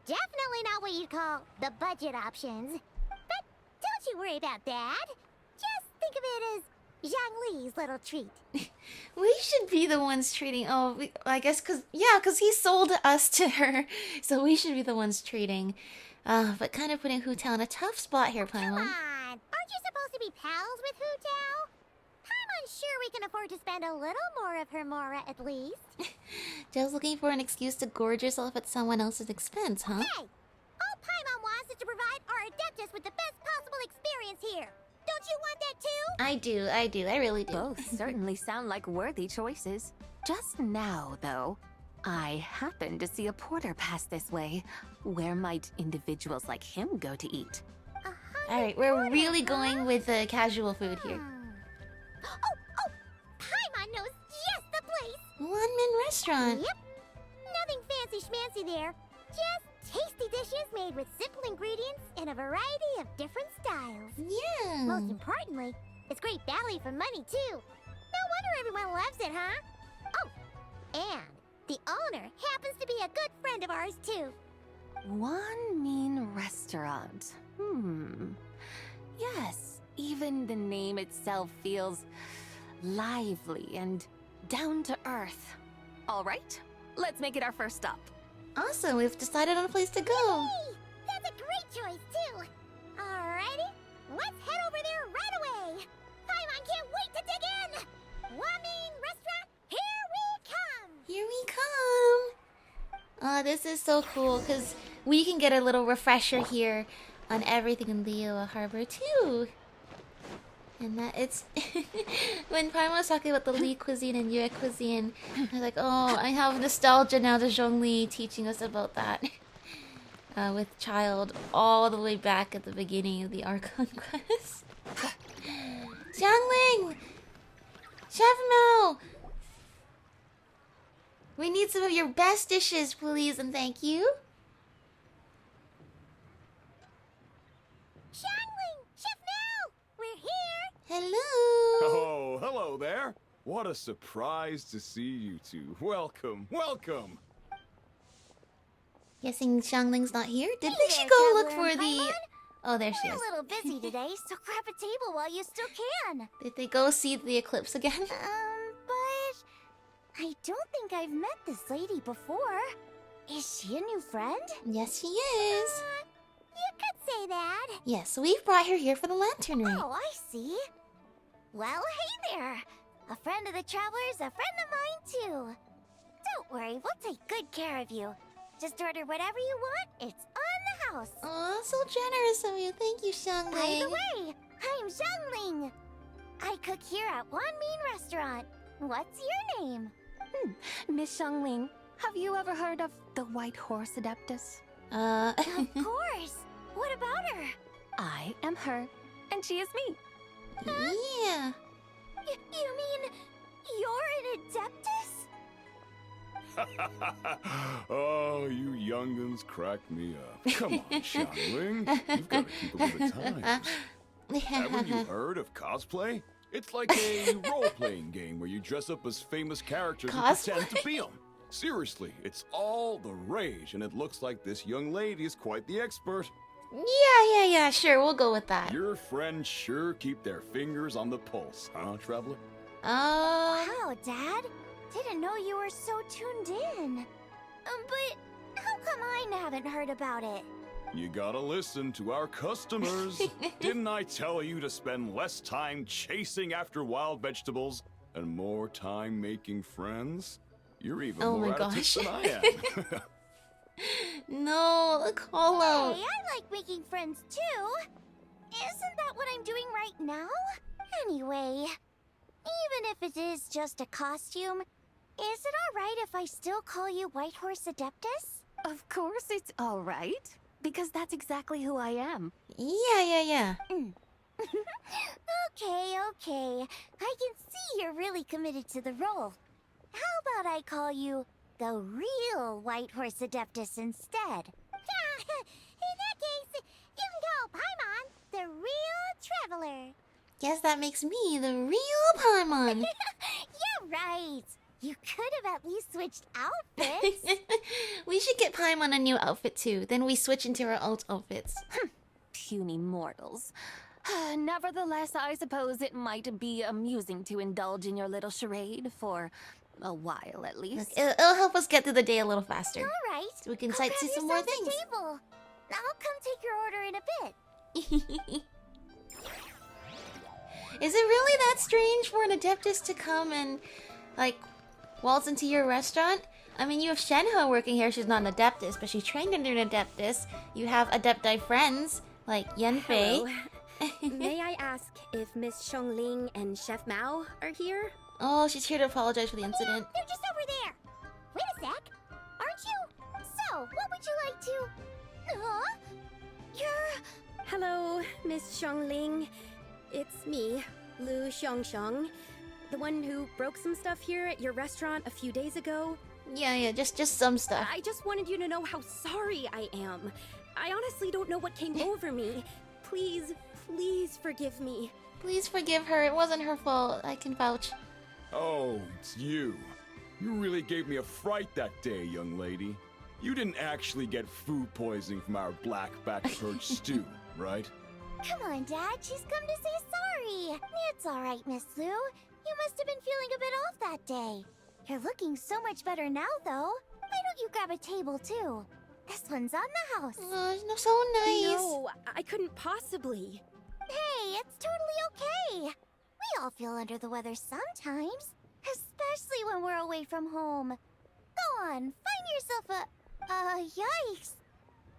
Definitely not what you'd call the budget options. But don't you worry about that. Just think of it as Zhang Li's little treat. We should be the ones treating. Oh, I guess because he sold us to her, so we should be the ones treating. But kind of putting Hu Tao in a tough spot here, Paimon. Come on, aren't you supposed to be pals with Hu Tao? I'm sure we can afford to spend a little more of her mora at least. Just looking for an excuse to gorge yourself at someone else's expense, huh? Hey, all Paimon wants is to provide our Adeptus with the best possible experience here. Don't you want that too? I do, I really do. Both certainly sound like worthy choices. Just now, though, I happened to see a porter pass this way. Where might individuals like him go to eat? Alright, we're really going with casual food here. Oh, Paimon knows just the place. Wanmin restaurant. Yep. Nothing fancy schmancy there. Just tasty dishes made with simple ingredients in a variety of different styles. Yeah. Most importantly, it's great value for money too. No wonder everyone loves it, huh? Oh, and the owner happens to be a good friend of ours too. Wanmin restaurant. Yes, even the name itself feels lively and down to earth. All right, let's make it our first stop. Awesome, we've decided on a place to go. Hey, that's a great choice too. Alrighty, let's head over there right away. Paimon can't wait to dig in. Wanmin restaurant, here we come. Here we come. This is so cool because we can get a little refresher here on everything in Liyue Harbor too. And that it's when Paimon was talking about the Li cuisine and Yue cuisine, I was like, oh, I have nostalgia now to Zhongli teaching us about that. With Child all the way back at the beginning of the Archon quest. Jiangling! Chef Mo! We need some of your best dishes, please, and thank you. Xiangling, Chef Mao, we're here. Hello! Oh, hello there. What a surprise to see you two. Welcome, welcome. Guessing Xiangling's not here? Did Hey she there, go look Traveler for and the... Paimon. Oh, there she We're is. a little busy today, so grab a table while you still can. Did they go see the eclipse again? But I don't think I've met this lady before. Is she a new friend? Yes, she is. You could say that. Yes, so we've brought her here for the lantern rite. Oh, I see. Well, hey there. A friend of the Traveler's a friend of mine, too. Don't worry, we'll take good care of you. Just order whatever you want, it's on the house. Aw, so generous of you. Thank you, Xiangling. By the way, I'm Zhongling. I cook here at Wanmin Restaurant. What's your name? Miss Xiangling, have you ever heard of the White Horse Adeptus? Of course. What about her? I am her, and she is me. Yeah. You mean you're an Adeptus? Oh, you young'uns crack me up. Come on, Xiangling. You've got to keep up with the times. Haven't you heard of cosplay? It's like a role-playing game where you dress up as famous characters and pretend to be them. Seriously, it's all the rage, and it looks like this young lady is quite the expert. Yeah, sure, we'll go with that. Your friends sure keep their fingers on the pulse, huh, Traveler? Wow, Dad. Didn't know you were so tuned in. But how come I haven't heard about it? You gotta listen to our customers. Didn't I tell you to spend less time chasing after wild vegetables and more time making friends? You're even more out of touch than I am. No, the call out. Hey, I like making friends too. Isn't that what I'm doing right now? Anyway, even if it is just a costume, Is it alright if I still call you White Horse Adeptus? Of course it's all right, because that's exactly who I am. Yeah. Okay. I can see you're really committed to the role. How about I call you the real White Horse Adeptus instead? In that case, you can call Paimon the real traveler. Guess that makes me the real Paimon. Yeah, right. You could have at least switched outfits. We should get Paimon a new outfit too. Then we switch into our old outfits. Puny mortals. Nevertheless, I suppose it might be amusing to indulge in your little charade for a while at least. It'll help us get through the day a little faster. All right. So we can Go sightsee grab some more yourselves a things. table. I'll come take your order in a bit. Is it really that strange for an Adeptus to come and, like, waltz into your restaurant? I mean, you have Shenhe working here. She's not an Adeptus, but she trained under an Adeptus. You have Adepti friends, like Yanfei. May I ask if Miss Xiongling and Chef Mao are here? Oh, she's here to apologize for the incident. They're just over there. Wait a sec. Aren't you? So, what would you like to... Huh? You're... Hello, Miss Xiongling. It's me, Lu Xiongxiong, the one who broke some stuff here at your restaurant a few days ago. Yeah, just some stuff. I just wanted you to know how sorry I am. I honestly don't know what came over me. Please forgive me. Please forgive her. It wasn't her fault. I can vouch. Oh, it's you. You really gave me a fright that day, young lady. You didn't actually get food poisoning from our black-back perch stew, right? Come on, Dad. She's come to say sorry. It's all right, Miss Lu. You must have been feeling a bit off that day. You're looking so much better now, though. Why don't you grab a table, too? This one's on the house. Oh, so nice. No, I couldn't possibly. Hey, it's totally okay. We all feel under the weather sometimes, especially when we're away from home. Go on, find yourself yikes.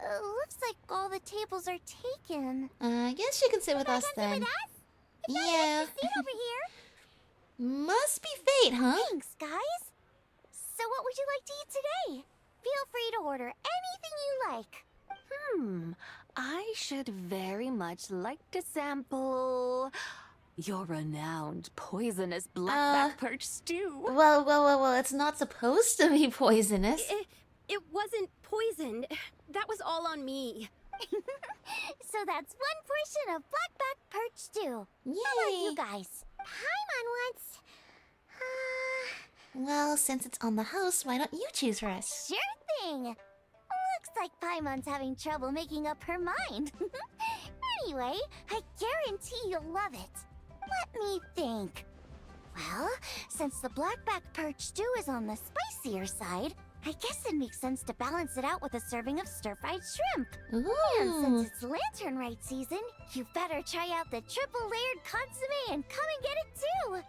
Looks like all the tables are taken. I guess you can sit with us then. With us? Yeah. Seat over here. Must be fate, huh? Thanks, guys. So what would you like to eat today? Feel free to order anything you like. I should very much like to sample your renowned poisonous blackback perch stew. Well, it's not supposed to be poisonous. It wasn't poisoned. That was all on me. So that's one portion of blackback perch stew. Yay. How about you guys? Paimon wants... Well, since it's on the house, why don't you choose for us? Sure thing. Looks like Paimon's having trouble making up her mind. Anyway, I guarantee you'll love it. Let me think. Well, since the blackback perch stew is on the spicier side, I guess it makes sense to balance it out with a serving of stir-fried shrimp. Ooh. And since it's Lanternlit season, you better try out the triple-layered consommé and come and get it too.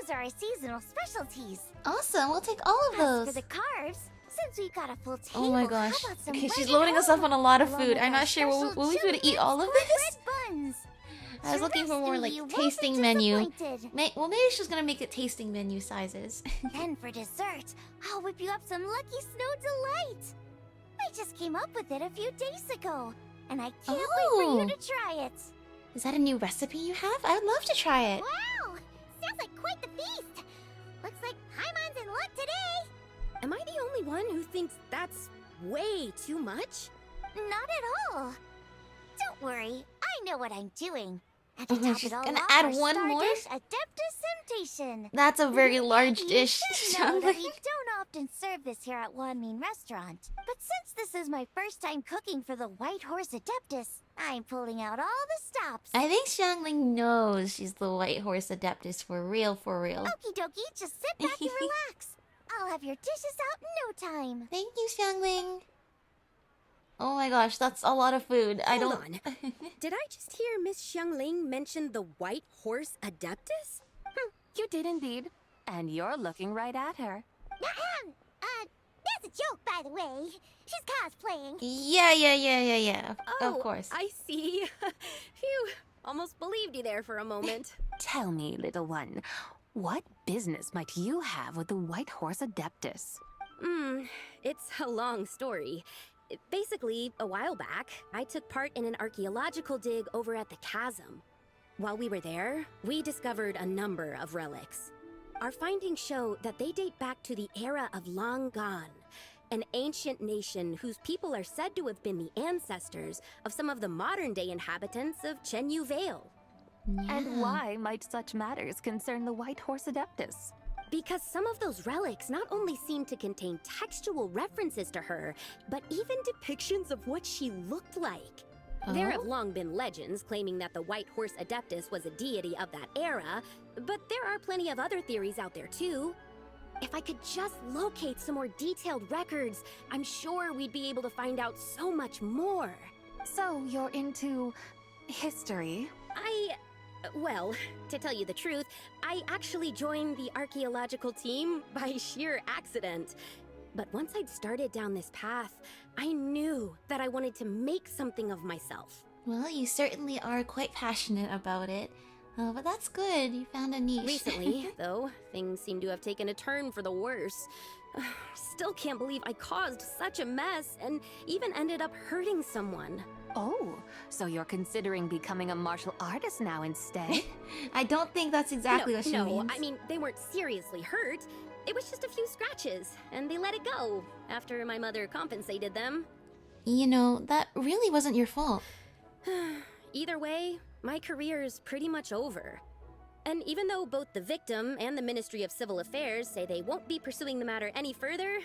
Those are our seasonal specialties. Awesome, we'll take all of As those. for the carbs, since we've got a full table, Oh my gosh. how about some Okay, she's bread loading at us up home, on a lot of along food. with I'm our not sure. Will special we be able to eat all of chili this? buns. I was looking for more, like, You won't tasting be menu. disappointed. Well, maybe she's gonna make it tasting menu sizes. Then for dessert, I'll whip you up some Lucky Snow Delight. I just came up with it a few days ago, and I can't wait for you to try it. Is that a new recipe you have? I'd love to try it. Wow! Sounds like quite the feast. Looks like Paimon's in luck today. Am I the only one who thinks that's way too much? Not at all. Don't worry, I know what I'm doing. And to top She's it all gonna off, add our one star more? dish, Adeptus Temptation. That's a very large dish. You should know that we don't often serve this here at Wanmin Restaurant. But since this is my first time cooking for the White Horse Adeptus, I'm pulling out all the stops. I think Xiangling knows she's the White Horse Adeptus for real, for real. Okie dokie, just sit back and relax. I'll have your dishes out in no time. Thank you, Xiangling. Oh my gosh, that's a lot of food. Hold on. Did I just hear Miss Xiangling mention the White Horse Adeptus? You did indeed. And you're looking right at her. That's a joke, by the way. She's cosplaying. Yeah. Oh, of course. I see. Phew. Almost believed you there for a moment. Tell me, little one, What business might you have with the White Horse Adeptus? It's a long story. Basically, a while back, I took part in an archaeological dig over at the chasm. While we were there, we discovered a number of relics. Our findings show that they date back to the era of Lang-gan, an ancient nation whose people are said to have been the ancestors of some of the modern-day inhabitants of Chenyu Vale. Yeah. And why might such matters concern the White Horse Adeptus? Because some of those relics not only seem to contain textual references to her, but even depictions of what she looked like. There have long been legends claiming that the White Horse Adeptus was a deity of that era, but there are plenty of other theories out there too. If I could just locate some more detailed records, I'm sure we'd be able to find out so much more. So you're into history? Well, to tell you the truth, I actually joined the archaeological team by sheer accident. But once I'd started down this path, I knew that I wanted to make something of myself. Well, you certainly are quite passionate about it. But that's good. You found a niche. Recently, though, things seem to have taken a turn for the worse. Still can't believe I caused such a mess and even ended up hurting someone. Oh, so you're considering becoming a martial artist now instead? I don't think that's exactly what she means. No, I mean, they weren't seriously hurt. It was just a few scratches, and they let it go after my mother compensated them. You know, that really wasn't your fault. Either way, my career's pretty much over. And even though both the victim and the Ministry of Civil Affairs say they won't be pursuing the matter any further,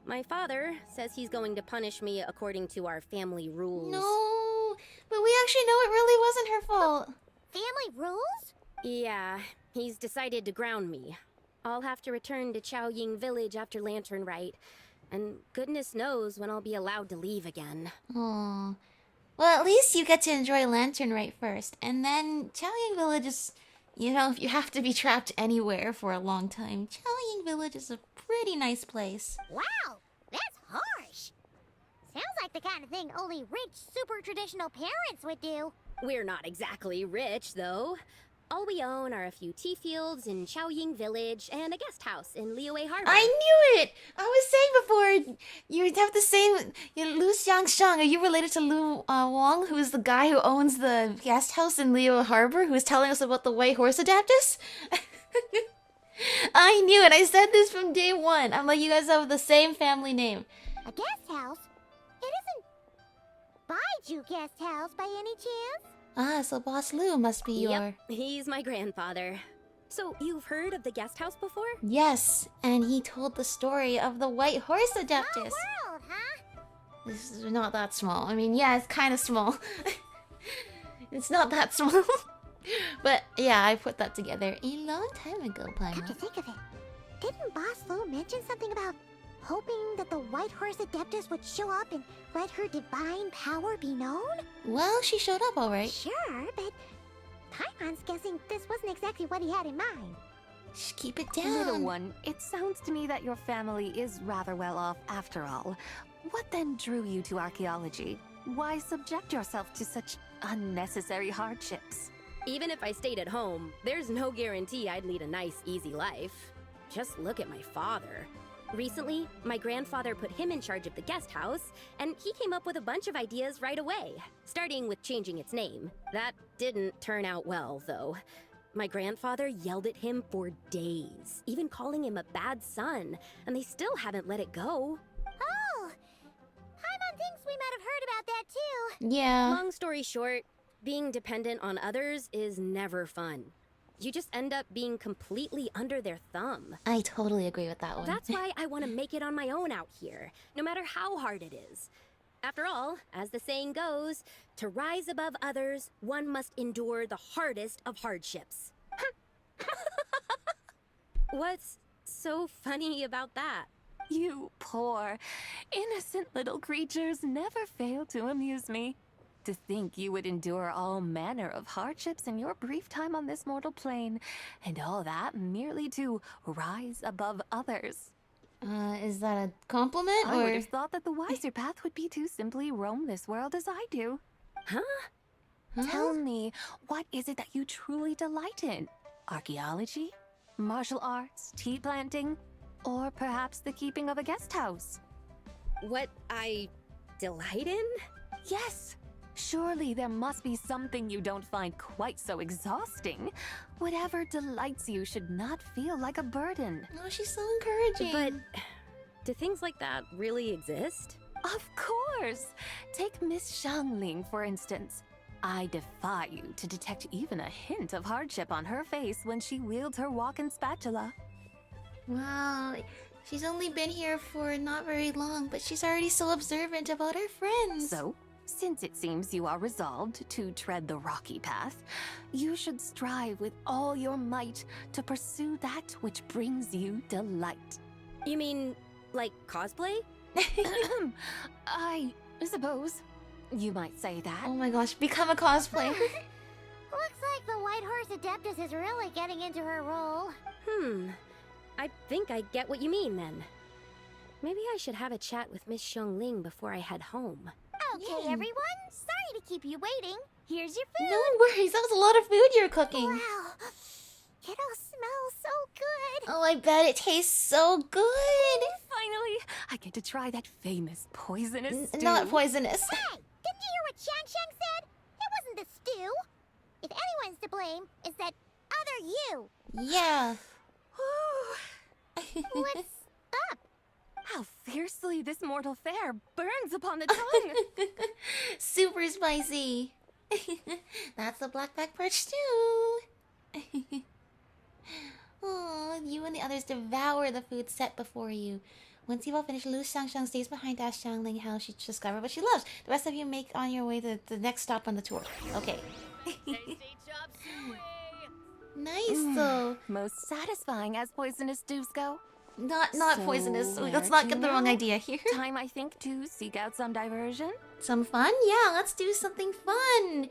my father says he's going to punish me according to our family rules. No, but we actually know it really wasn't her fault. Family rules? Yeah, he's decided to ground me. I'll have to return to Chaoying Village after Lanternlit, and goodness knows when I'll be allowed to leave again. Oh, well, at least you get to enjoy Lanternlit first, and then Chaoying Village is, you know, if you have to be trapped anywhere for a long time, Chaoying Village is a pretty nice place. Wow, that's harsh. Sounds like the kind of thing only rich, super traditional parents would do. We're not exactly rich, though. All we own are a few tea fields in Chaoying Village and a guest house in Liyue Harbor. I knew it! I was saying before, you have the same, Lu Xiangsheng. Are you related to Lu Wang, who's the guy who owns the guest house in Liyue Harbor, who was telling us about the White Horse Adeptus? I knew it. I said this from day one. I'm like, you guys have the same family name. A guest house? It isn't Baiju guest house by any chance? Ah, so Boss Lu must be your... Yep, he's my grandfather. So, you've heard of the guest house before? Yes, and he told the story of the White Horse Adeptus. Small world, huh? This is not that small. I mean, yeah, it's kind of small. It's not that small. But, yeah, I put that together a long time ago, Come to Paimon. think of it, didn't Boss Lu mention something about hoping that the White Horse Adeptus would show up and let her divine power be known? Well, she showed up alright. Sure, but Paimon's guessing this wasn't exactly what he had in mind. Just keep it down. Little one, it sounds to me that your family is rather well off after all. What then drew you to archaeology? Why subject yourself to such unnecessary hardships? Even if I stayed at home, there's no guarantee I'd lead a nice, easy life. Just look at my father. Recently, my grandfather put him in charge of the guest house, and he came up with a bunch of ideas right away, starting with changing its name. That didn't turn out well, though. My grandfather yelled at him for days, even calling him a bad son, and they still haven't let it go. Oh! Paimon thinks we might have heard about that too. Yeah. Long story short, being dependent on others is never fun. You just end up being completely under their thumb. I totally agree with that one. That's why I want to make it on my own out here, no matter how hard it is. After all, as the saying goes, to rise above others, one must endure the hardest of hardships. What's so funny about that? You poor, innocent little creatures never fail to amuse me. To think you would endure all manner of hardships in your brief time on this mortal plane, and all that merely to rise above others. Is that a compliment, I or...? would have thought that the wiser path would be to simply roam this world as I do. Huh? Tell me, what is it that you truly delight in? Archaeology? Martial arts, tea planting, or perhaps the keeping of a guest house? What I delight in? Yes! Surely there must be something you don't find quite so exhausting. Whatever delights you should not feel like a burden. Oh, she's so encouraging. But do things like that really exist? Of course! Take Miss Xiangling, for instance. I defy you to detect even a hint of hardship on her face when she wields her walking spatula. Wow, she's only been here for not very long, but she's already so observant about her friends. So, since it seems you are resolved to tread the rocky path, you should strive with all your might to pursue that which brings you delight. You mean, like cosplay? I suppose you might say that. Oh my gosh, become a cosplayer. Looks like the White Horse Adeptus is really getting into her role. I think I get what you mean then. Maybe I should have a chat with Miss Xiangling before I head home. Okay, everyone. Sorry to keep you waiting. Here's your food. No worries, that was a lot of food you're cooking. Wow. It all smells so good. Oh, I bet it tastes so good. Finally, I get to try that famous poisonous stew. Not poisonous. Hey, didn't you hear what Shang said? It wasn't the stew. If anyone's to blame, it's that other you. Yeah. What's up? How fiercely this mortal fare burns upon the tongue. Super spicy. That's the blackback perch too. Oh, you and the others devour the food set before you. Once you've all finished, Lu Xiangshang stays behind to ask Xiangling how she discovered what she loves. The rest of you make on your way to the next stop on the tour. Okay. Nice though. Most satisfying as poisonous stews go. Not So poisonous. where Let's not to get the wrong now? idea here. Time, I think, to seek out some diversion. Some fun? Yeah, let's do something fun.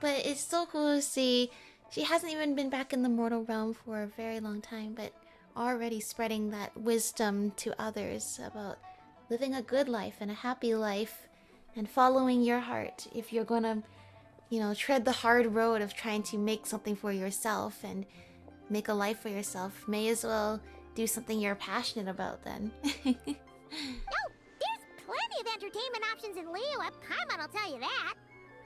But it's so cool to see. She hasn't even been back in the mortal realm for a very long time, but already spreading that wisdom to others about living a good life and a happy life and following your heart. If you're gonna, tread the hard road of trying to make something for yourself and make a life for yourself, may as well do something you're passionate about then. Oh, there's plenty of entertainment options in Liyue. Paimon will tell you that.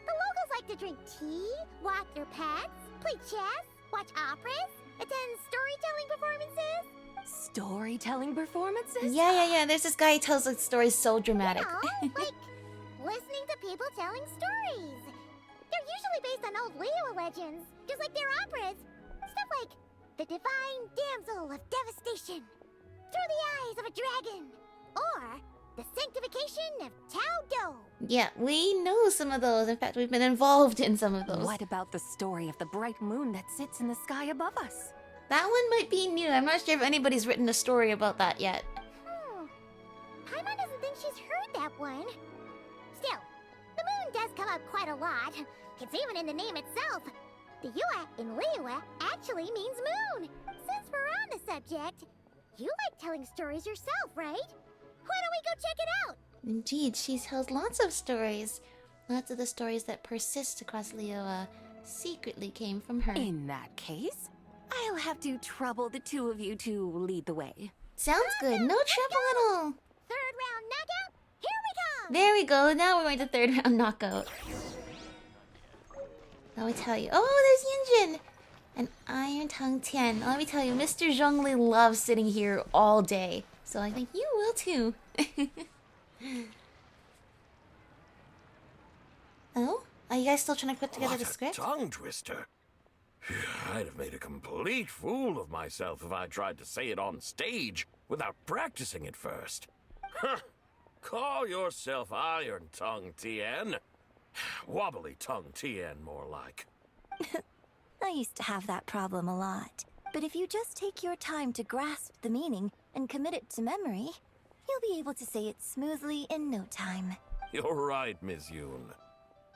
The locals like to drink tea, walk their pets, play chess, watch operas, attend storytelling performances. Storytelling performances? Yeah. There's this guy who tells the stories so dramatic. Like listening to people telling stories. They're usually based on old Liyue legends, just like their operas. Stuff like the Divine Damsel of Devastation, Through the Eyes of a Dragon, or the Sanctification of Tao Do. Yeah, we know some of those. In fact, we've been involved in some of those. What about the story of the bright moon that sits in the sky above us? That one might be new. I'm not sure if anybody's written a story about that yet. Paimon doesn't think she's heard that one. Still, the moon does come up quite a lot. It's even in the name itself. The Yue in Liyue actually means moon. Since we're on the subject, you like telling stories yourself, right? Why don't we go check it out? Indeed, she tells lots of stories. Lots of the stories that persist across Liyue secretly came from her. In that case, I'll have to trouble the two of you to lead the way. Sounds good. No trouble at all. Third round knockout? Here we come! There we go. Now we're going to third round knockout. Let me tell you. Oh, there's Yunjin! And Iron Tongue Tian. Let me tell you, Mr. Zhongli loves sitting here all day. So I think you will too. Oh? Are you guys still trying to put together the script? Tongue twister. I'd have made a complete fool of myself if I tried to say it on stage without practicing it first. Huh. Call yourself Iron Tongue Tien. Wobbly Tongue Tien, more like. I used to have that problem a lot. But if you just take your time to grasp the meaning and commit it to memory, you'll be able to say it smoothly in no time. You're right, Miss Yoon.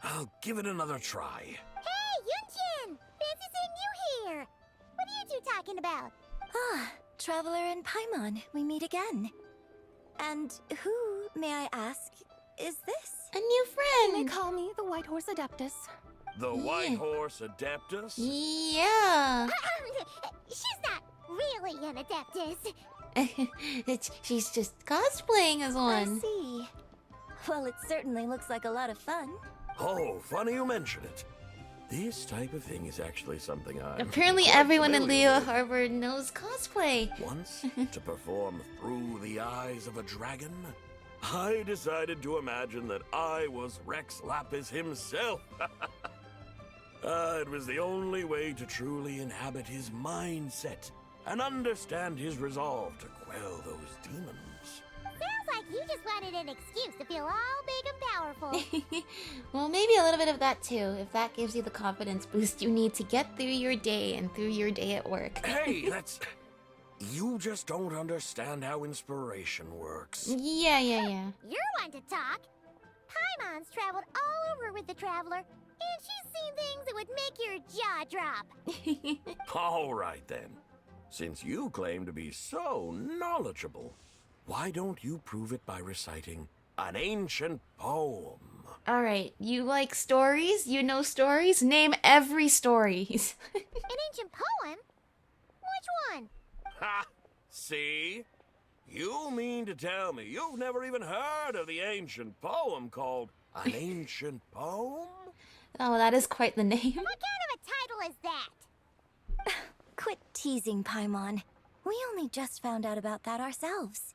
I'll give it another try. Hey, Yunjin! Fancy seeing you here! What are you two talking about? Ah, Traveler and Paimon, we meet again. And who, may I ask, is this? A new friend! They call me the White Horse Adeptus. The White Horse Adeptus? Yeah! She's not really an adeptus. She's just cosplaying as one. I see. Well, it certainly looks like a lot of fun. Oh, funny you mention it. This type of thing is actually something I... Apparently everyone in Leo Harbor knows cosplay. Once, to perform through the eyes of a dragon, I decided to imagine that I was Rex Lapis himself. It was the only way to truly inhabit his mindset and understand his resolve to quell those demons. Sounds like you just wanted an excuse to feel all big and powerful. Well, maybe a little bit of that too, if that gives you the confidence boost you need to get through your day and through your day at work. Hey, that's... You just don't understand how inspiration works. Yeah. You're one to talk. Paimon's traveled all over with the Traveler, and she's seen things that would make your jaw drop. All right, then. Since you claim to be so knowledgeable, why don't you prove it by reciting an ancient poem? Alright, you like stories? You know stories? Name every story. An ancient poem? Which one? Ha! See? You mean to tell me you've never even heard of the ancient poem called An Ancient Poem? Oh, that is quite the name. What kind of a title is that? Quit teasing, Paimon. We only just found out about that ourselves.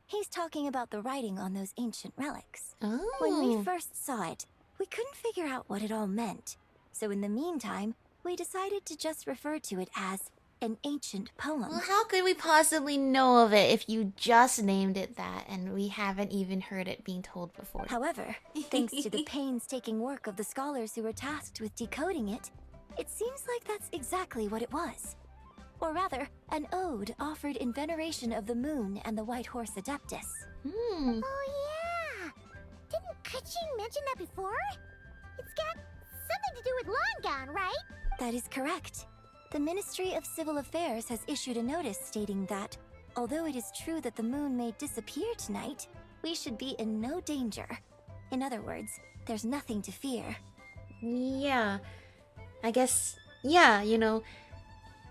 He's talking about the writing on those ancient relics. Oh. When we first saw it, we couldn't figure out what it all meant. So in the meantime, we decided to just refer to it as an ancient poem. Well, how could we possibly know of it if you just named it that and we haven't even heard it being told before? However, thanks to the painstaking work of the scholars who were tasked with decoding it, it seems like that's exactly what it was. Or rather, an ode offered in veneration of the moon and the White Horse Adeptus. Oh yeah! Didn't Kachin mention that before? It's got something to do with lang-gan, right? That is correct. The Ministry of Civil Affairs has issued a notice stating that, although it is true that the moon may disappear tonight, we should be in no danger. In other words, there's nothing to fear. Yeah. I guess, yeah, you know,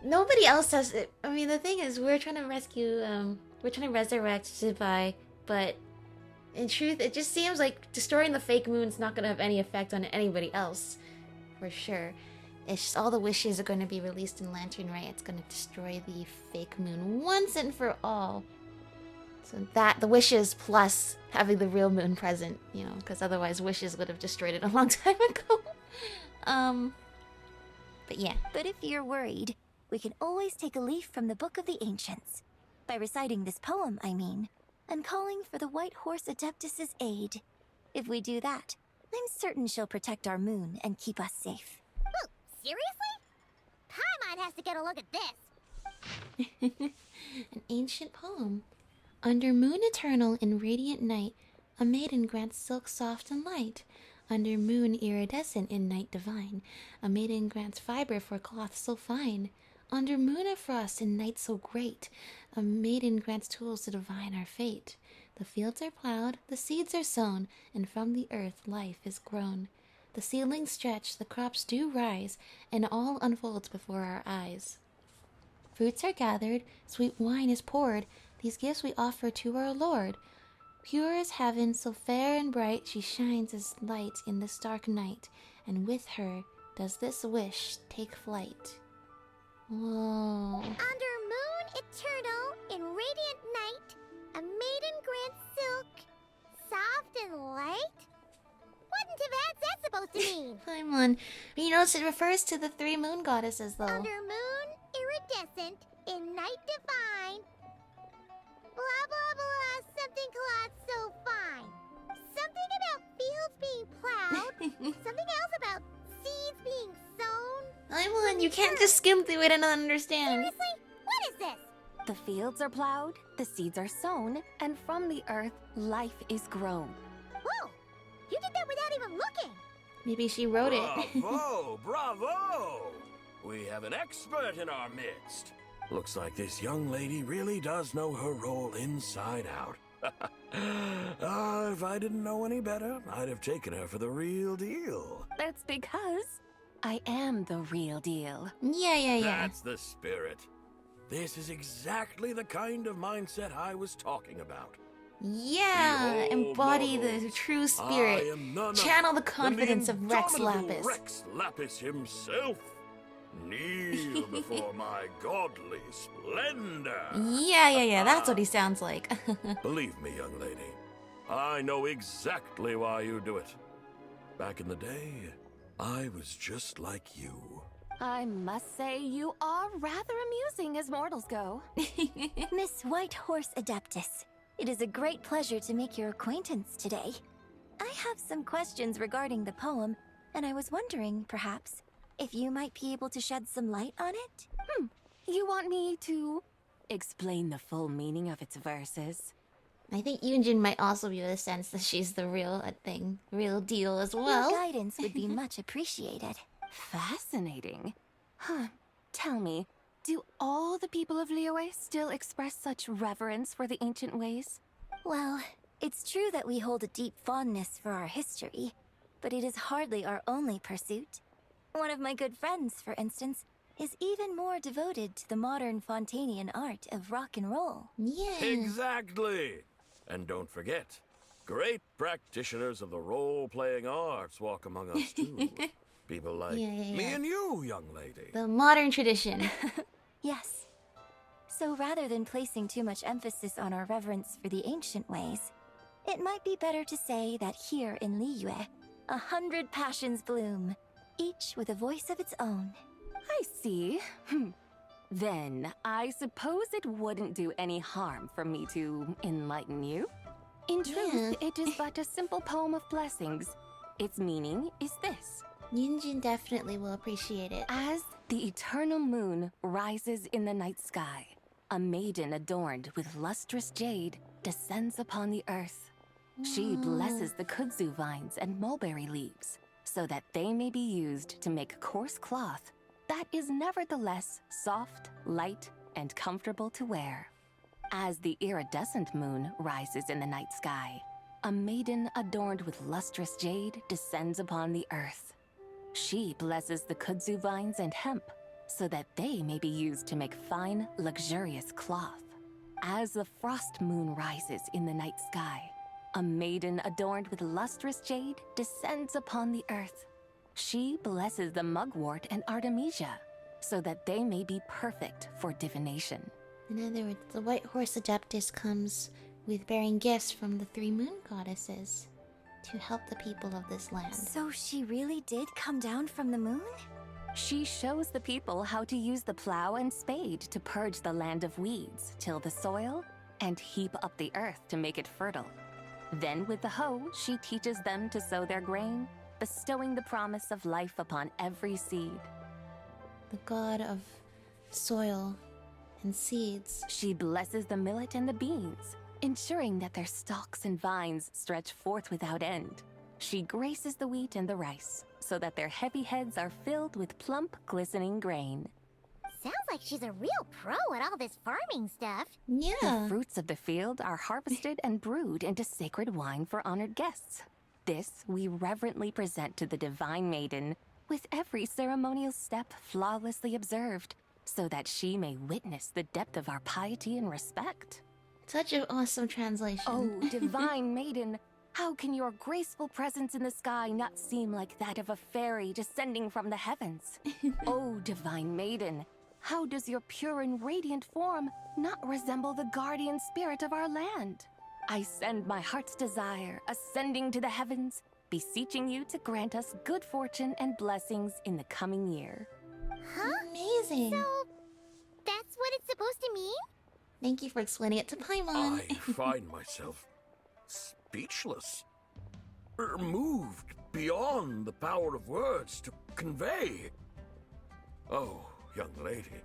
nobody else has it. I mean, the thing is, we're trying to resurrect Zibai, but in truth, it just seems like destroying the fake moon's not going to have any effect on anybody else, for sure. It's just all the wishes are going to be released in Lanternlit. It's going to destroy the fake moon once and for all. So that, the wishes plus having the real moon present, you know, because otherwise wishes would have destroyed it a long time ago. But yeah. But if you're worried, we can always take a leaf from the Book of the Ancients. By reciting this poem, I mean, and calling for the White Horse Adeptus' aid. If we do that, I'm certain she'll protect our moon and keep us safe. Oh, seriously? Paimon has to get a look at this. An ancient poem. Under moon eternal in radiant night, a maiden grants silk soft and light. Under moon iridescent in night divine, a maiden grants fiber for cloth so fine. Under moon of frost in night so great, a maiden grants tools to divine our fate. The fields are plowed, the seeds are sown, and from the earth life is grown. The seedlings stretch, the crops do rise, and all unfolds before our eyes. Fruits are gathered, sweet wine is poured, these gifts we offer to our Lord. Pure as heaven, so fair and bright, she shines as light in this dark night, and with her does this wish take flight. Whoa. Under moon eternal in radiant night, a maiden grants silk, soft and light? What in Tibet's that supposed to mean? Paimon. You notice it refers to the 3 moon goddesses, though. Under moon iridescent in night divine. Blah blah blah, something cloth so fine. Something about fields being plowed. Something else about seeds being sown. Paimon, you can't just skim through it and not understand. Seriously? What is this? The fields are plowed, the seeds are sown, and from the earth, life is grown. Whoa! You did that without even looking! Maybe she wrote it. Bravo! Bravo! We have an expert in our midst. Looks like this young lady really does know her role inside out. If I didn't know any better, I'd have taken her for the real deal. That's because I am the real deal. Yeah. That's the spirit. This is exactly the kind of mindset I was talking about. Yeah, embody the true spirit. I am none Channel the other than confidence the of Rex indomitable Lapis. Rex Lapis himself. Kneel before my godly splendor. Yeah, that's what he sounds like. Believe me, young lady, I know exactly why you do it. Back in the day, I was just like you. I must say, you are rather amusing as mortals go. Miss White Horse Adeptus, it is a great pleasure to make your acquaintance today. I have some questions regarding the poem, and I was wondering, perhaps, if you might be able to shed some light on it? You want me to explain the full meaning of its verses? I think Yunjin might also be able to sense that she's the real real deal as well. Your guidance would be much appreciated. Fascinating. Tell me, do all the people of Liyue still express such reverence for the ancient ways? Well, it's true that we hold a deep fondness for our history, but it is hardly our only pursuit. One of my good friends, for instance, is even more devoted to the modern Fontanian art of rock and roll. Yeah. Exactly. And don't forget, great practitioners of the role-playing arts walk among us too. People like me and you, young lady. The modern tradition. Yes. So rather than placing too much emphasis on our reverence for the ancient ways, it might be better to say that here in Liyue, 100 passions bloom, each with a voice of its own. I see. Then, I suppose it wouldn't do any harm for me to enlighten you. In truth, it is but a simple poem of blessings. Its meaning is this. Yunjin definitely will appreciate it. As the eternal moon rises in the night sky, a maiden adorned with lustrous jade descends upon the earth. She blesses the kudzu vines and mulberry leaves, so that they may be used to make coarse cloth that is nevertheless soft, light, and comfortable to wear. As the iridescent moon rises in the night sky, a maiden adorned with lustrous jade descends upon the earth. She blesses the kudzu vines and hemp, so that they may be used to make fine, luxurious cloth. As the frost moon rises in the night sky, a maiden adorned with lustrous jade descends upon the earth. She blesses the mugwort and artemisia, so that they may be perfect for divination. In other words, the White Horse Adeptus comes with bearing gifts from the 3 moon goddesses to help the people of this land. So she really did come down from the moon? She shows the people how to use the plow and spade to purge the land of weeds, till the soil, and heap up the earth to make it fertile. Then with the hoe, she teaches them to sow their grain, bestowing the promise of life upon every seed. The god of soil and seeds. She blesses the millet and the beans, ensuring that their stalks and vines stretch forth without end. She graces the wheat and the rice, so that their heavy heads are filled with plump, glistening grain. Sounds like she's a real pro at all this farming stuff. Yeah. The fruits of the field are harvested and brewed into sacred wine for honored guests. This we reverently present to the divine maiden, with every ceremonial step flawlessly observed, so that she may witness the depth of our piety and respect. Such an awesome translation. Oh, divine maiden, how can your graceful presence in the sky not seem like that of a fairy descending from the heavens? Oh, divine maiden, how does your pure and radiant form not resemble the guardian spirit of our land? I send my heart's desire, ascending to the heavens, beseeching you to grant us good fortune and blessings in the coming year. Huh? Amazing. So, that's what it's supposed to mean? Thank you for explaining it to Paimon. I find myself speechless, moved beyond the power of words to convey. Oh, young lady,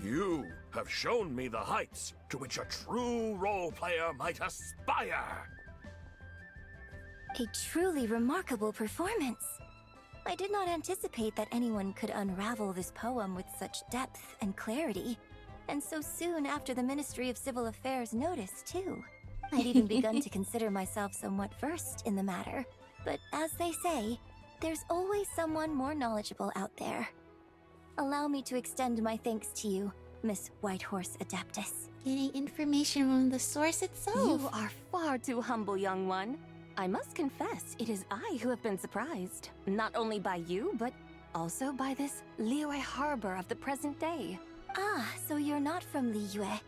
you have shown me the heights to which a true role player might aspire. A truly remarkable performance. I did not anticipate that anyone could unravel this poem with such depth and clarity, and so soon after the Ministry of Civil Affairs noticed, too. I'd even begun to consider myself somewhat versed in the matter, but as they say, there's always someone more knowledgeable out there. Allow me to extend my thanks to you Miss Whitehorse Adeptus. Getting information from the source itself. You are far too humble, young one. I must confess, it is I who have been surprised. Not only by you, but also by this Liyue Harbor of the present day. Ah, so you're not from Liyue.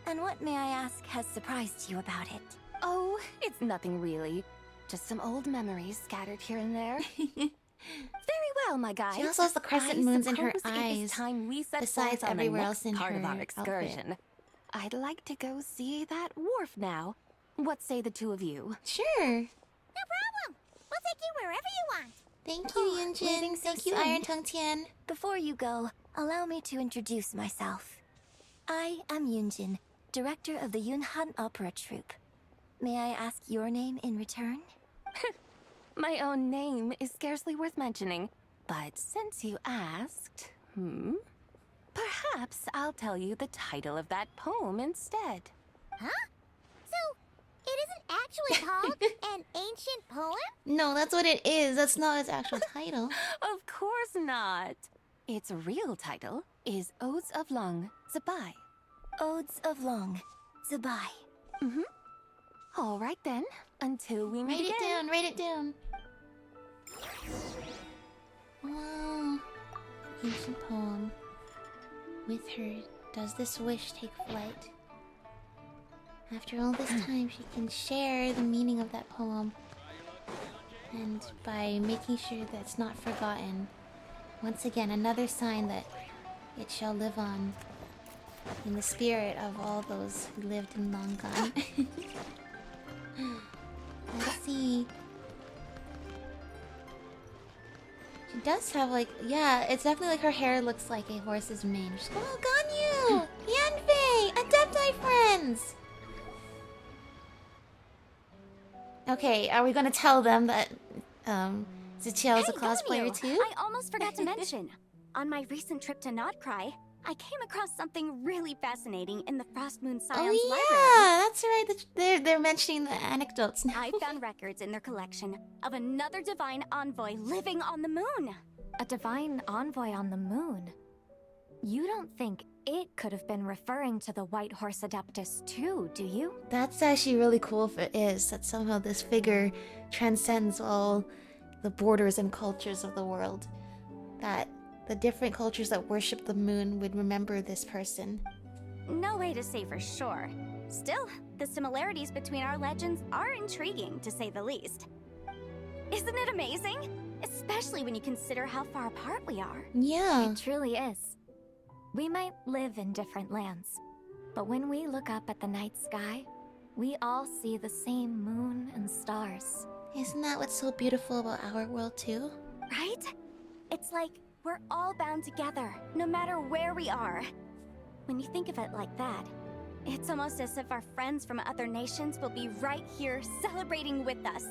And what, may I ask, has surprised you about it? Oh, it's nothing really. Just some old memories scattered here and there. Very well, my guy. She also has the crescent moons in her suppose it is eyes, time we set besides forth on the everywhere next else in part of her our excursion. I'd like to go see that wharf now. What say the two of you? Sure. No problem. We'll take you wherever you want. Thank you, Yunjin. Thank you, Iron Tongue Tian. Before you go, allow me to introduce myself. I am Yunjin, director of the Yunhan Opera Troupe. May I ask your name in return? My own name is scarcely worth mentioning, but since you asked, perhaps I'll tell you the title of that poem instead. Huh? So, it isn't actually called an ancient poem? No, that's what it is. That's not its actual title. Of course not. Its real title is Odes of Lang, Zibai. Odes of Lang, Zibai. All right then, until we meet again. Write it down. Wow. Ancient poem. With her, does this wish take flight? After all this time, she can share the meaning of that poem. And by making sure that it's not forgotten, once again, another sign that it shall live on in the spirit of all those who lived in lang-gan. Let's see. She does have like, yeah, it's definitely like her hair looks like a horse's mane. She's like, oh, Ganyu! Yanfei! Adepti friends! Okay, are we gonna tell them that Ziqiao is a cosplayer too? I almost forgot to mention. On my recent trip to Nodcry, I came across something really fascinating in the Frost Moon Scion's library. Oh yeah, that's right. They're mentioning the anecdotes now. I found records in their collection of another divine envoy living on the moon. A divine envoy on the moon? You don't think it could have been referring to the White Horse Adeptus too, do you? That's actually really cool if it is, that somehow this figure transcends all the borders and cultures of the world. That the different cultures that worship the moon would remember this person. No way to say for sure. Still, the similarities between our legends are intriguing, to say the least. Isn't it amazing? Especially when you consider how far apart we are. Yeah. It truly is. We might live in different lands, but when we look up at the night sky, we all see the same moon and stars. Isn't that what's so beautiful about our world too? Right? It's like we're all bound together, no matter where we are. When you think of it like that, it's almost as if our friends from other nations will be right here celebrating with us.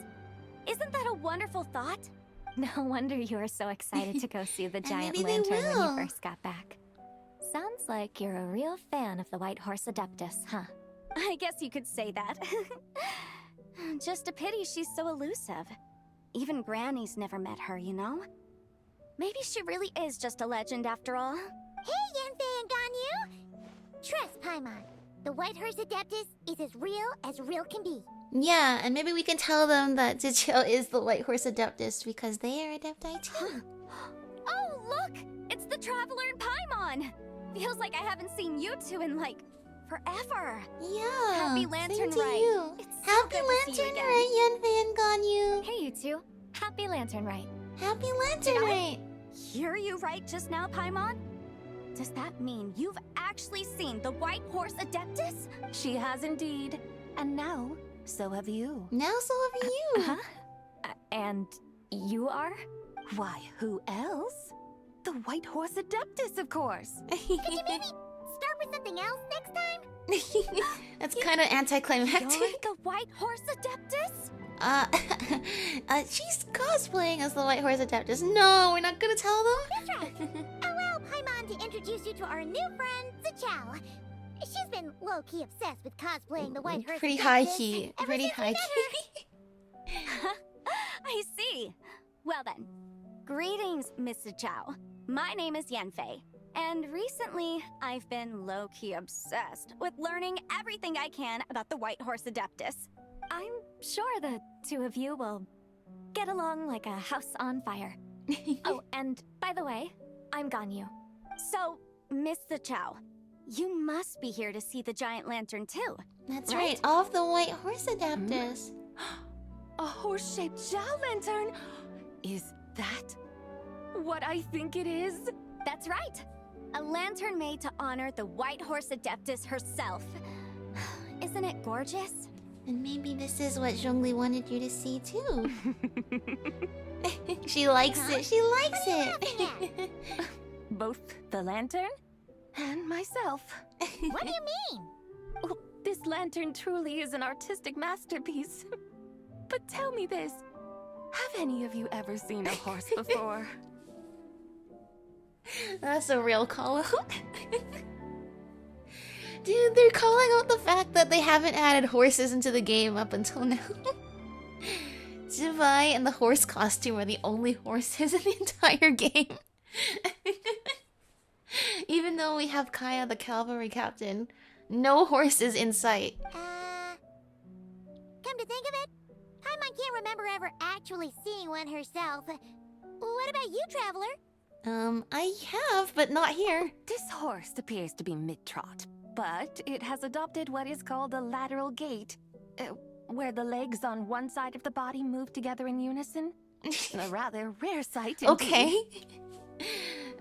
Isn't that a wonderful thought? No wonder you were so excited to go see the giant maybe they lantern when will. you first got back. Sounds like you're a real fan of the White Horse Adeptus, huh? I guess you could say that. Just a pity she's so elusive. Even Granny's never met her, you know? Maybe she really is just a legend after all. Hey, Yanfei and Ganyu! Trust, Paimon. The White Horse Adeptus is as real can be. Yeah, and maybe we can tell them that Ziqiao is the White Horse Adeptus because they are Adepti too. Oh, look! It's the Traveler and Paimon! Feels like I haven't seen you two in, like, forever. Yeah. Happy Lantern same to Rite. you. It's so Happy good to see you Lantern again. Rite, Yanfei and Ganyu. Hey, you two. Happy Lantern Rite. Happy Lantern Rite. Hear you right just now, Paimon? Does that mean you've actually seen the White Horse Adeptus? She has indeed. And now, so have you. Now so have you. And you are? Why, who else? The White Horse Adeptus, of course. Could you maybe start with something else next time? That's kind of anticlimactic. You're the White Horse Adeptus? She's cosplaying as the White Horse Adeptus. No, we're not gonna tell them? That's right. Allow Paimon to introduce you to our new friend, Ziqiao. She's been low-key obsessed with cosplaying the White Horse Pretty Adeptus high-key. ever Pretty since we met high-key. I see. Well then, greetings, Miss Ziqiao. My name is Yanfei. And recently, I've been low-key obsessed with learning everything I can about the White Horse Adeptus. I'm sure the two of you will get along like a house on fire. Oh, and by the way, I'm Ganyu. So, Miss the Chow, you must be here to see the giant lantern too. That's right, of the White Horse Adeptus. A horse-shaped Zhao lantern? Is that what I think it is? That's right. A lantern made to honor the White Horse Adeptus herself. Isn't it gorgeous? And maybe this is what Zhongli wanted you to see too. She likes it. She likes it. Both the lantern and myself. What do you mean? Oh, this lantern truly is an artistic masterpiece. But tell me this. Have any of you ever seen a horse before? That's a real call out. Dude, they're calling out the fact that they haven't added horses into the game up until now. Zibai and the horse costume are the only horses in the entire game. Even though we have Kaya the cavalry captain, no horses in sight. Come to think of it, Paimon can't remember ever actually seeing one herself. What about you, Traveler? I have, but not here. This horse appears to be mid-trot, but it has adopted what is called a lateral gait, where the legs on one side of the body move together in unison. A rather rare sight indeed. Okay.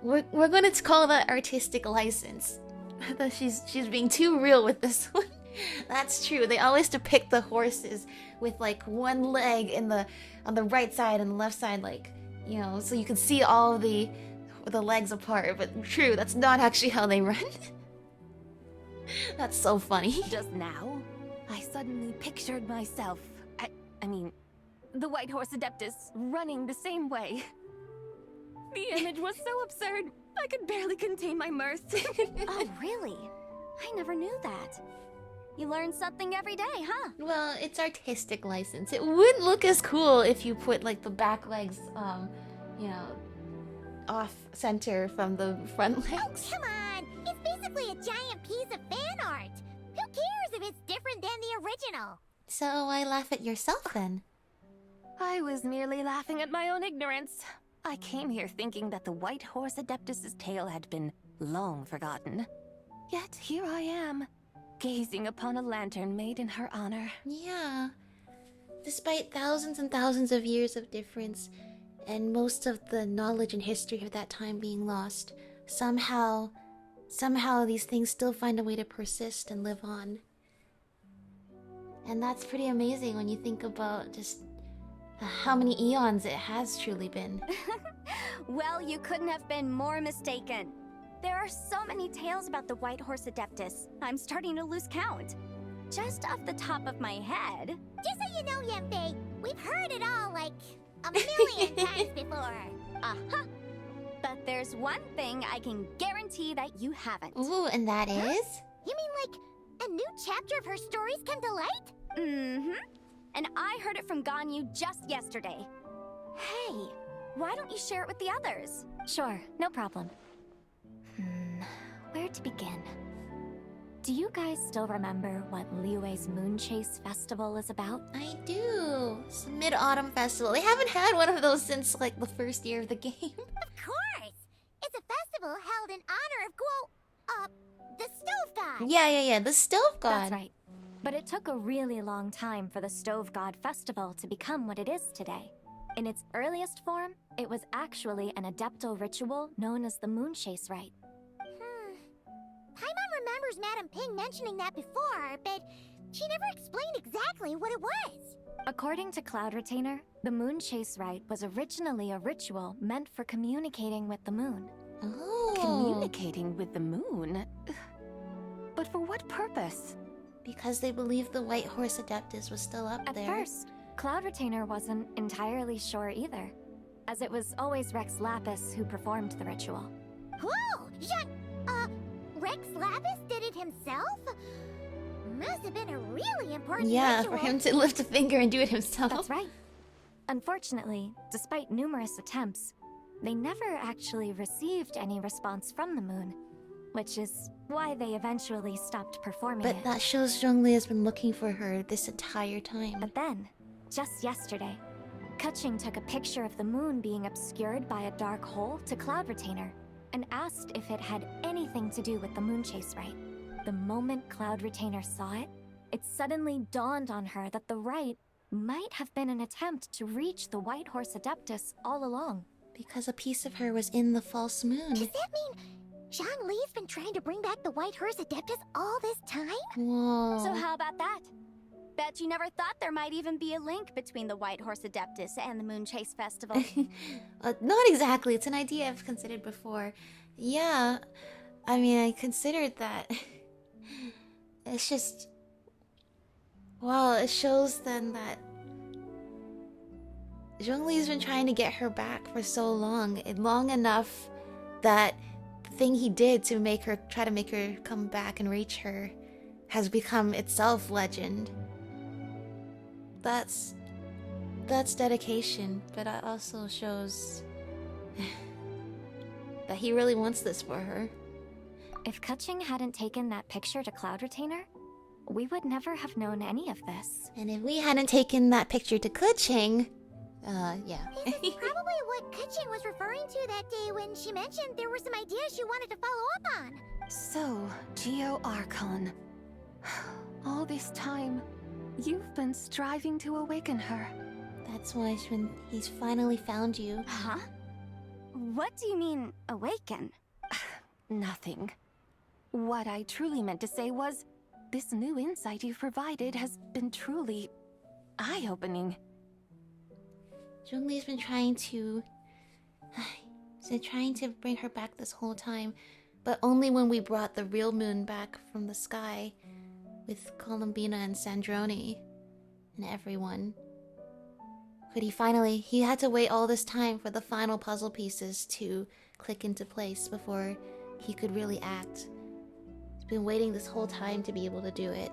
We're gonna call that artistic license. I thought she's being too real with this one. That's true. They always depict the horses with like one leg on the right side and the left side, like, you know, so you can see all of the legs apart. But true, that's not actually how they run. That's so funny. Just now, I suddenly pictured myself, I mean, the White Horse Adeptus running the same way. The image was so absurd, I could barely contain my mirth. Oh, really? I never knew that. You learn something every day, huh? Well, it's artistic license. It wouldn't look as cool if you put like the back legs, you know, off center from the front legs. Oh, come on! It's basically a giant piece of fan art. Who cares if it's different than the original? So why laugh at yourself then? I was merely laughing at my own ignorance. I came here thinking that the White Horse Adeptus's tale had been long forgotten. Yet here I am, gazing upon a lantern made in her honor. Yeah. Despite thousands and thousands of years of difference, and most of the knowledge and history of that time being lost, somehow these things still find a way to persist and live on. And that's pretty amazing when you think about just how many eons it has truly been. Well, you couldn't have been more mistaken. There are so many tales about the White Horse Adeptus, I'm starting to lose count. Just off the top of my head... Just so you know, Yanfei, we've heard it all like a million times before. Uh-huh. But there's one thing I can guarantee that you haven't. Ooh, and that is? You mean like a new chapter of her stories come to light? Mm-hmm. And I heard it from Ganyu just yesterday. Hey, why don't you share it with the others? Sure, no problem. Where to begin? Do you guys still remember what Liyue's Moon Chase Festival is about? I do. It's a mid-autumn festival. They haven't had one of those since like the first year of the game. Of course! It's a festival held in honor of the Stove God. Yeah, the Stove God. That's right. But it took a really long time for the Stove God Festival to become what it is today. In its earliest form, it was actually an adeptal ritual known as the Moon Chase Rite. Paimon remembers Madame Ping mentioning that before, but she never explained exactly what it was. According to Cloud Retainer, the Moon Chase Rite was originally a ritual meant for communicating with the moon. Oh. Communicating with the moon? But for what purpose? Because they believed the White Horse Adeptus was still up there. At first, Cloud Retainer wasn't entirely sure either, as it was always Rex Lapis who performed the ritual. Whoa! Rex Lapis did it himself? Must have been a really important ritual. ritual. For him to lift a finger and do it himself. That's right. Unfortunately, despite numerous attempts, they never actually received any response from the moon, which is why they eventually stopped performing But it. that shows Zhongli has been looking for her this entire time. But then, just yesterday, Keqing took a picture of the moon being obscured by a dark hole to Cloud Retainer and asked if it had anything to do with the moon chase rite. The moment Cloud Retainer saw it, it suddenly dawned on her that the rite might have been an attempt to reach the White Horse Adeptus all along. Because a piece of her was in the false moon. Does that mean Zhongli's been trying to bring back the White Horse Adeptus all this time? Whoa. So how about that? Bet you never thought there might even be a link between the White Horse Adeptus and the Moon Chase Festival. Not exactly. It's an idea I've considered before. Yeah, I mean, I considered that. It's just... Well, it shows then that Zhongli's been trying to get her back for so long. Long enough that the thing he did to try to make her come back and reach her has become itself legend. That's dedication, but it also shows that he really wants this for her. If Keqing hadn't taken that picture to Cloud Retainer, we would never have known any of this. And if we hadn't taken that picture to Keqing, yeah. This is probably what Keqing was referring to that day when she mentioned there were some ideas she wanted to follow up on. So, Geo Archon. All this time, you've been striving to awaken her. That's why when he's finally found you. Huh? What do you mean, awaken? Nothing. What I truly meant to say was, this new insight you've provided has been truly eye-opening. Zhongli's been trying to bring her back this whole time, but only when we brought the real moon back from the sky with Columbina and Sandrone and everyone. But he had to wait all this time for the final puzzle pieces to click into place before he could really act. He's been waiting this whole time to be able to do it.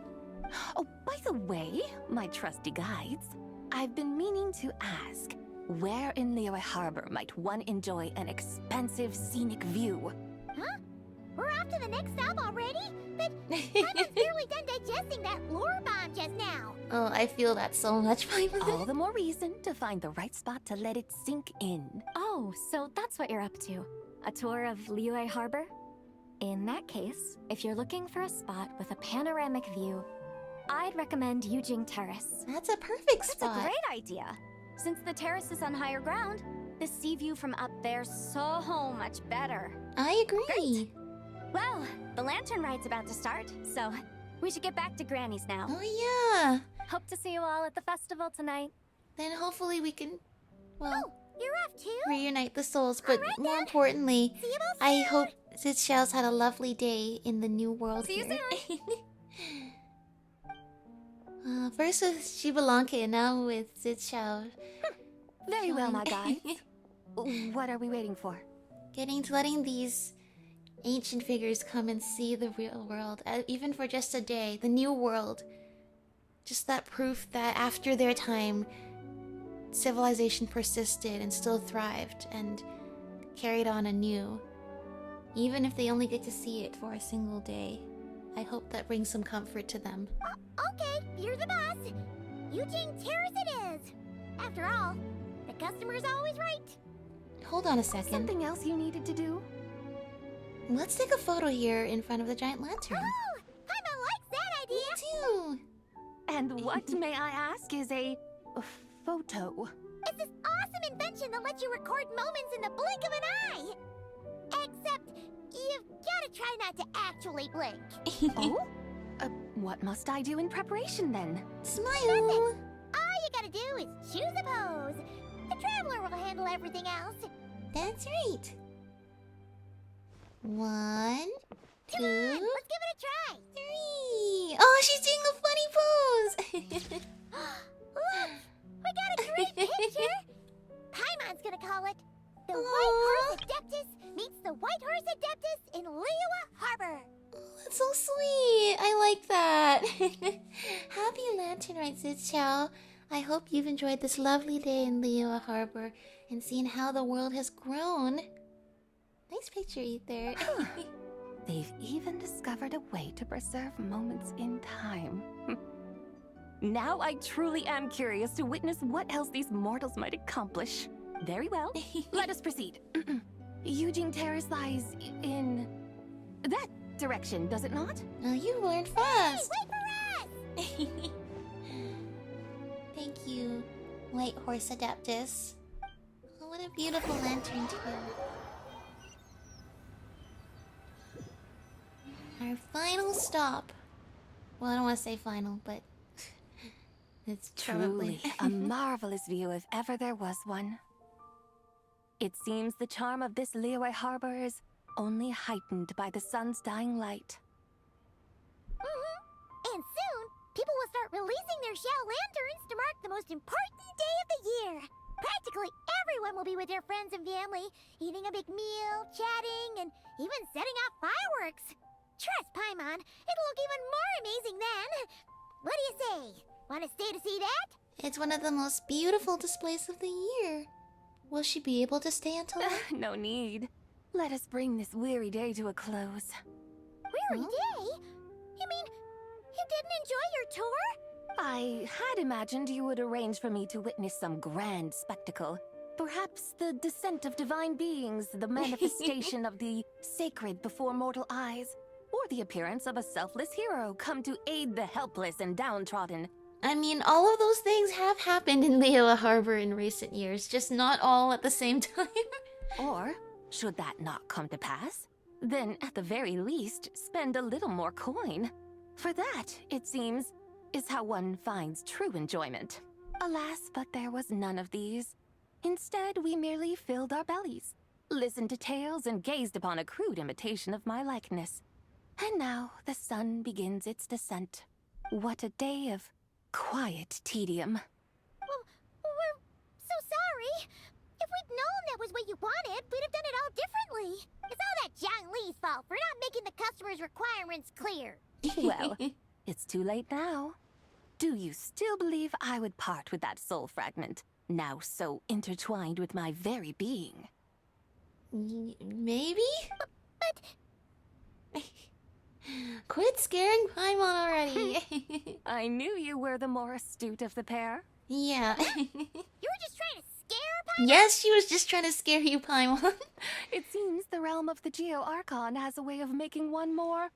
Oh, by the way, my trusty guides, I've been meaning to ask, where in Liyue Harbor might one enjoy an expensive scenic view? Huh? We're off to the next stop already? But I'm barely done digesting that lore bomb just now. Oh, I feel that so much. All the more reason to find the right spot to let it sink in. Oh, so that's what you're up to. A tour of Liyue Harbor? In that case, if you're looking for a spot with a panoramic view, I'd recommend Yujing Terrace. That's a perfect spot. That's a great idea. Since the terrace is on higher ground, the sea view from up there's so much better. I agree. Great. Well, the lantern ride's about to start, so we should get back to Granny's now. Oh yeah. Hope to see you all at the festival tonight. Then hopefully we can, well, you're off too? Reunite the souls, but more importantly, I hope Zixiao's had a lovely day in the new world See you here. soon. First with Shibalanke and now with Zixiao. Very well, my guys. What are we waiting for? Letting these ancient figures come and see the real world, even for just a day, the new world. Just that proof that after their time, civilization persisted and still thrived and carried on anew. Even if they only get to see it for a single day. I hope that brings some comfort to them. Okay, you're the boss. Yujing Terrace it is. After all, the customer's always right. Hold on a second. Something else you needed to do? Let's take a photo here in front of the giant lantern. Oh, Paimon likes that idea. Me too. And what, may I ask, is a photo? It's this awesome invention that lets you record moments in the blink of an eye. Except, you've gotta try not to actually blink. Oh? What must I do in preparation then? Smile! Nothing. All you gotta do is choose a pose. The Traveler will handle everything else. That's right. 1, 2, Come on, let's give it a try. 3. Oh, she's doing a funny pose. Look, we got a great picture. Paimon's gonna call it The White Horse Adeptus Meets the White Horse Adeptus in Liyue Harbor. That's so sweet. I like that. Happy Lanternlit Ode. I hope you've enjoyed this lovely day in Liyue Harbor and seen how the world has grown. Nice picture, Ether. They've even discovered a way to preserve moments in time. Now I truly am curious to witness what else these mortals might accomplish. Very well. Let us proceed. Eugene Terrace lies in that direction, does it not? You learned fast. Hey, wait for us! Thank you, White Horse Adeptus. Oh, what a beautiful lantern, too. Our final stop. Well, I don't want to say final, but it's Truly a marvelous view if ever there was one. It seems the charm of this Liyue Harbor is only heightened by the sun's dying light. And soon, people will start releasing their shell lanterns to mark the most important day of the year. Practically everyone will be with their friends and family, eating a big meal, chatting, and even setting off fireworks. Trust Paimon, it'll look even more amazing then. What do you say? Want to stay to see that? It's one of the most beautiful displays of the year. Will she be able to stay until then? No need. Let us bring this weary day to a close. Weary day? You mean you didn't enjoy your tour? I had imagined you would arrange for me to witness some grand spectacle. Perhaps the descent of divine beings, the manifestation of the sacred before mortal eyes, or the appearance of a selfless hero come to aid the helpless and downtrodden. I mean, all of those things have happened in Liyue Harbor in recent years, just not all at the same time. Or, should that not come to pass, then at the very least, spend a little more coin. For that, it seems, is how one finds true enjoyment. Alas, but there was none of these. Instead, we merely filled our bellies, listened to tales, and gazed upon a crude imitation of my likeness. And now the sun begins its descent. What a day of quiet tedium. Well, we're so sorry. If we'd known that was what you wanted, we'd have done it all differently. It's all that Zhang Li's fault for not making the customer's requirements clear. Well, it's too late now. Do you still believe I would part with that soul fragment, now so intertwined with my very being? Maybe? But... Quit scaring Paimon already. I knew you were the more astute of the pair. Yeah. You were just trying to scare Paimon? Yes, she was just trying to scare you, Paimon. It seems the realm of the Geo Archon has a way of making one more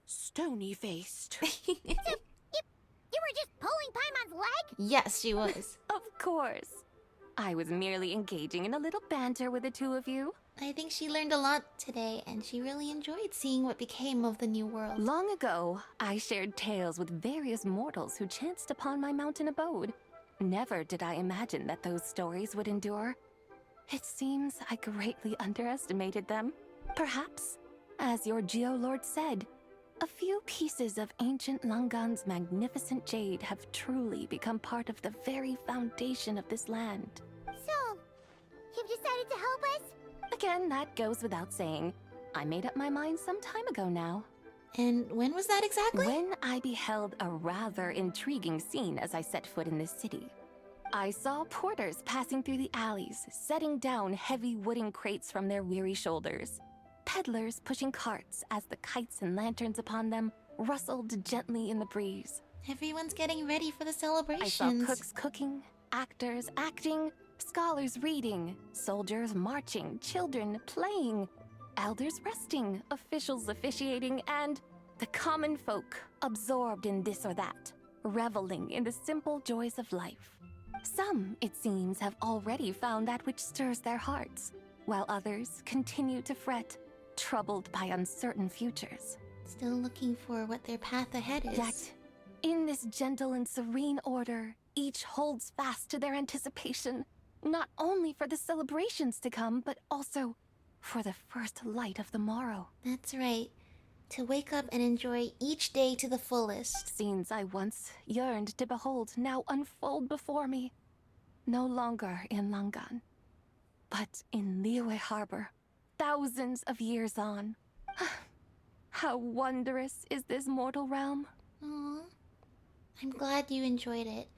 stony-faced. You were just pulling Paimon's leg? Yes, she was. Of course. I was merely engaging in a little banter with the two of you. I think she learned a lot today, and she really enjoyed seeing what became of the new world. Long ago, I shared tales with various mortals who chanced upon my mountain abode. Never did I imagine that those stories would endure. It seems I greatly underestimated them. Perhaps, as your Geolord said, a few pieces of ancient lang-gan's magnificent jade have truly become part of the very foundation of this land. So, you've decided to help us? Again, that goes without saying. I made up my mind some time ago now. And when was that exactly? When I beheld a rather intriguing scene as I set foot in this city. I saw porters passing through the alleys, setting down heavy wooden crates from their weary shoulders. Peddlers pushing carts as the kites and lanterns upon them rustled gently in the breeze. Everyone's getting ready for the celebrations. I saw cooks cooking, actors acting, scholars reading, soldiers marching, children playing, elders resting, officials officiating, and the common folk absorbed in this or that, reveling in the simple joys of life. Some, it seems, have already found that which stirs their hearts, while others continue to fret, troubled by uncertain futures. Still looking for what their path ahead is. Yet, in this gentle and serene order, each holds fast to their anticipation, not only for the celebrations to come, but also for the first light of the morrow. That's right. To wake up and enjoy each day to the fullest. Scenes I once yearned to behold now unfold before me. No longer in lang-gan, but in Liyue Harbor, thousands of years on. How wondrous is this mortal realm. Aww. I'm glad you enjoyed it.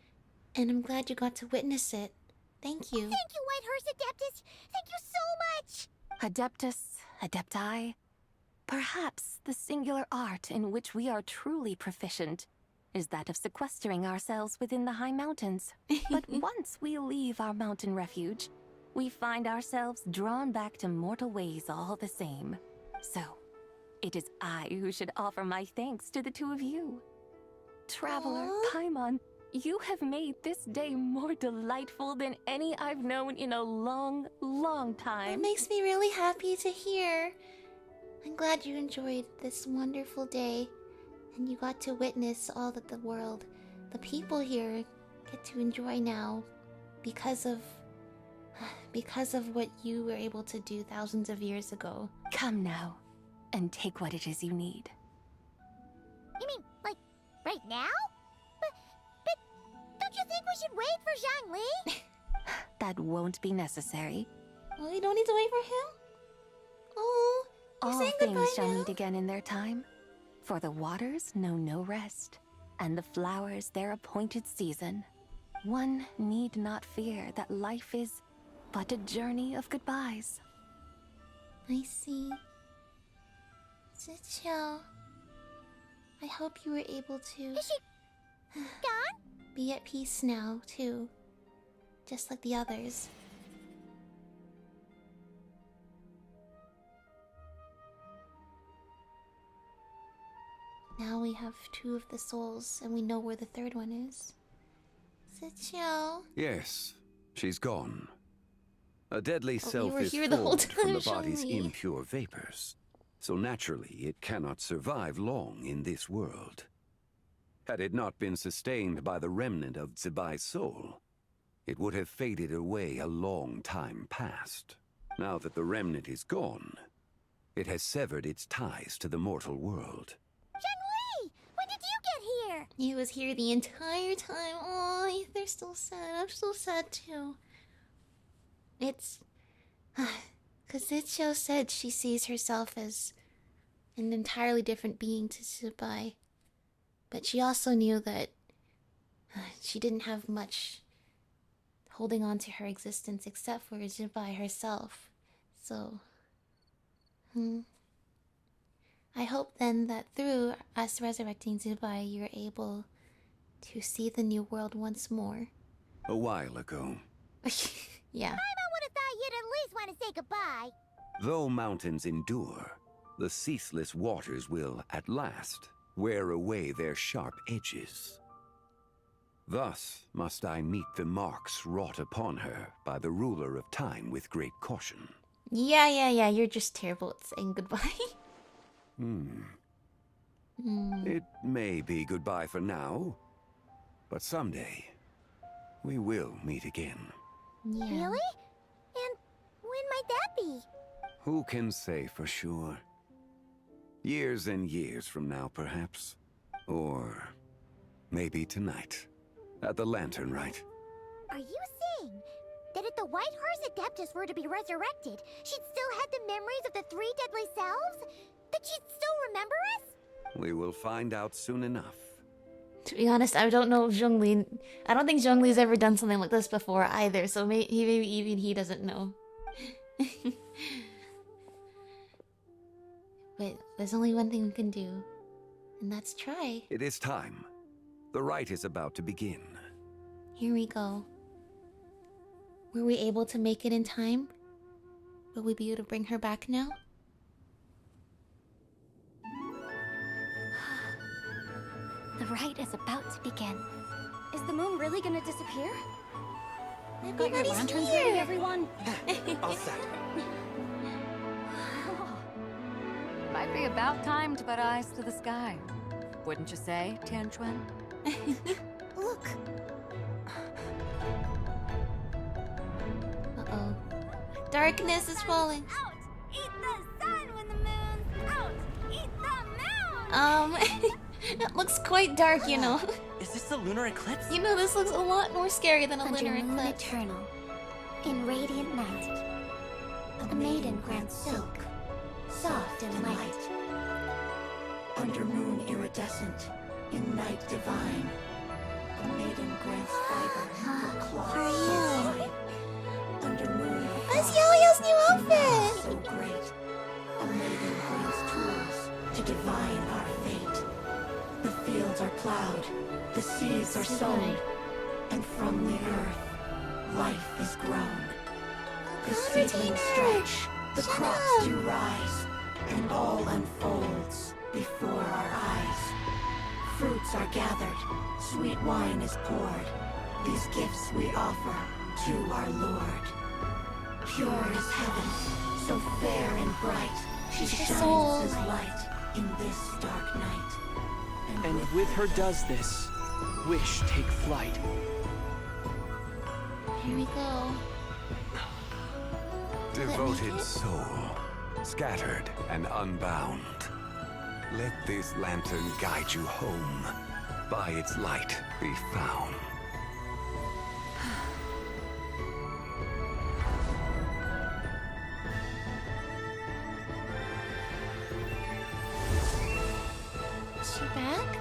And I'm glad you got to witness it. Thank you. Thank you, White Horse Adeptus. Thank you so much. Adeptus, Adepti. Perhaps the singular art in which we are truly proficient is that of sequestering ourselves within the high mountains. But once we leave our mountain refuge, we find ourselves drawn back to mortal ways all the same. So, it is I who should offer my thanks to the two of you. Traveler, Paimon, you have made this day more delightful than any I've known in a long, long time. It makes me really happy to hear. I'm glad you enjoyed this wonderful day, and you got to witness all that the world, the people here, get to enjoy now because of what you were able to do thousands of years ago. Come now, and take what it is you need. You mean, like, right now? But don't you think we should wait for Zhongli? That won't be necessary. Well, you don't need to wait for him? Oh, you're all saying things goodbye shall now? meet again in their time. For the waters know no rest, and the flowers their appointed season. One need not fear that life is but a journey of goodbyes. I see. Ziqiao, I hope you were able to... Is she gone? Be at peace now, too. Just like the others. Now we have 2 of the souls, and we know where the 3rd one is. Ziqiao. Yes, she's gone. A deadly You self were is here the whole formed from the time, body's Zhongli. impure vapors, so naturally it cannot survive long in this world. Had it not been sustained by the remnant of Zibai's soul, it would have faded away a long time past. Now that the remnant is gone, it has severed its ties to the mortal world. Zhongli! When did you get here? He was here the entire time. Oh, they're still sad. I'm still sad too. It's... Because Ziqiao said she sees herself as an entirely different being to Zibai. But she also knew that she didn't have much holding on to her existence except for Zibai herself. So... I hope then that through us resurrecting Zibai, you're able to see the new world once more. A while ago, Yeah. I would have thought you'd at least want to say goodbye. though mountains endure, the ceaseless waters will, at last, wear away their sharp edges. Thus must I meet the marks wrought upon her by the ruler of time with great caution. Yeah, you're just terrible at saying goodbye. It may be goodbye for now, but someday we will meet again. Yeah. Really? And when might that be? Who can say for sure? Years and years from now, perhaps. Or maybe tonight, at the Lanternlit. Are you saying that if the White Horse Adeptus were to be resurrected, she'd still have the memories of the 3 deadly selves? That she'd still remember us? We will find out soon enough. To be honest, I don't know if Zhongli... I don't think Zhongli's ever done something like this before either, so maybe even he doesn't know. But there's only one thing we can do, and that's try. It is time. The rite is about to begin. Here we go. Were we able to make it in time? Will we be able to bring her back now? The rite is about to begin. Is the moon really gonna disappear? Got your lanterns ready, everyone? All set. Might be about time to put eyes to the sky. Wouldn't you say, Tianchuan? Look! Uh-oh. Darkness is falling. Out! Eat the sun when the moon's out! Eat the moon! It looks quite dark, you know. Is this the lunar eclipse? You know, this looks a lot more scary than a Under lunar moon eclipse. eternal, in radiant night, a maiden grants silk, soft and light. Under moon iridescent, in night divine, A maiden grants fiber for claws For so you. fine. Under moon That's Yo-Yo's new outfit! so great. A maiden grants tools to divine our fate. The fields are plowed, the seeds are sown, and from the earth, life is grown. The seedlings stretch, the crops do rise, and all unfolds before our eyes. Fruits are gathered, sweet wine is poured. These gifts we offer to our Lord. Pure is heaven, so fair and bright. She She's shines soul. as light in this dark night. And with her does this, wish take flight. Here we go. Devoted soul, scattered and unbound. Let this lantern guide you home. By its light be found. Is she back?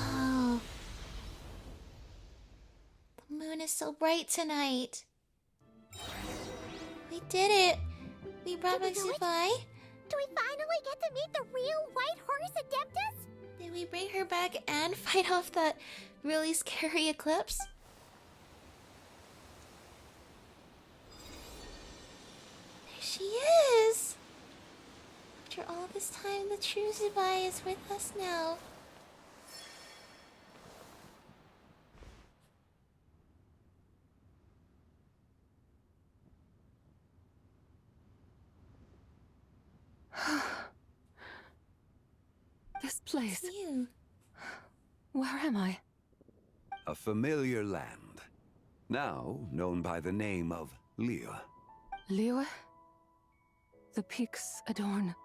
Oh. The moon is so bright tonight. We did it! We brought back Zibai. Do we finally get to meet the real White Horse Adeptus? Did we bring her back and fight off that really scary eclipse? There she is! After all this time, the true Zibai is with us now. This place. It's you. Where am I? A familiar land, now known by the name of Liyue. Liyue? The peaks adorn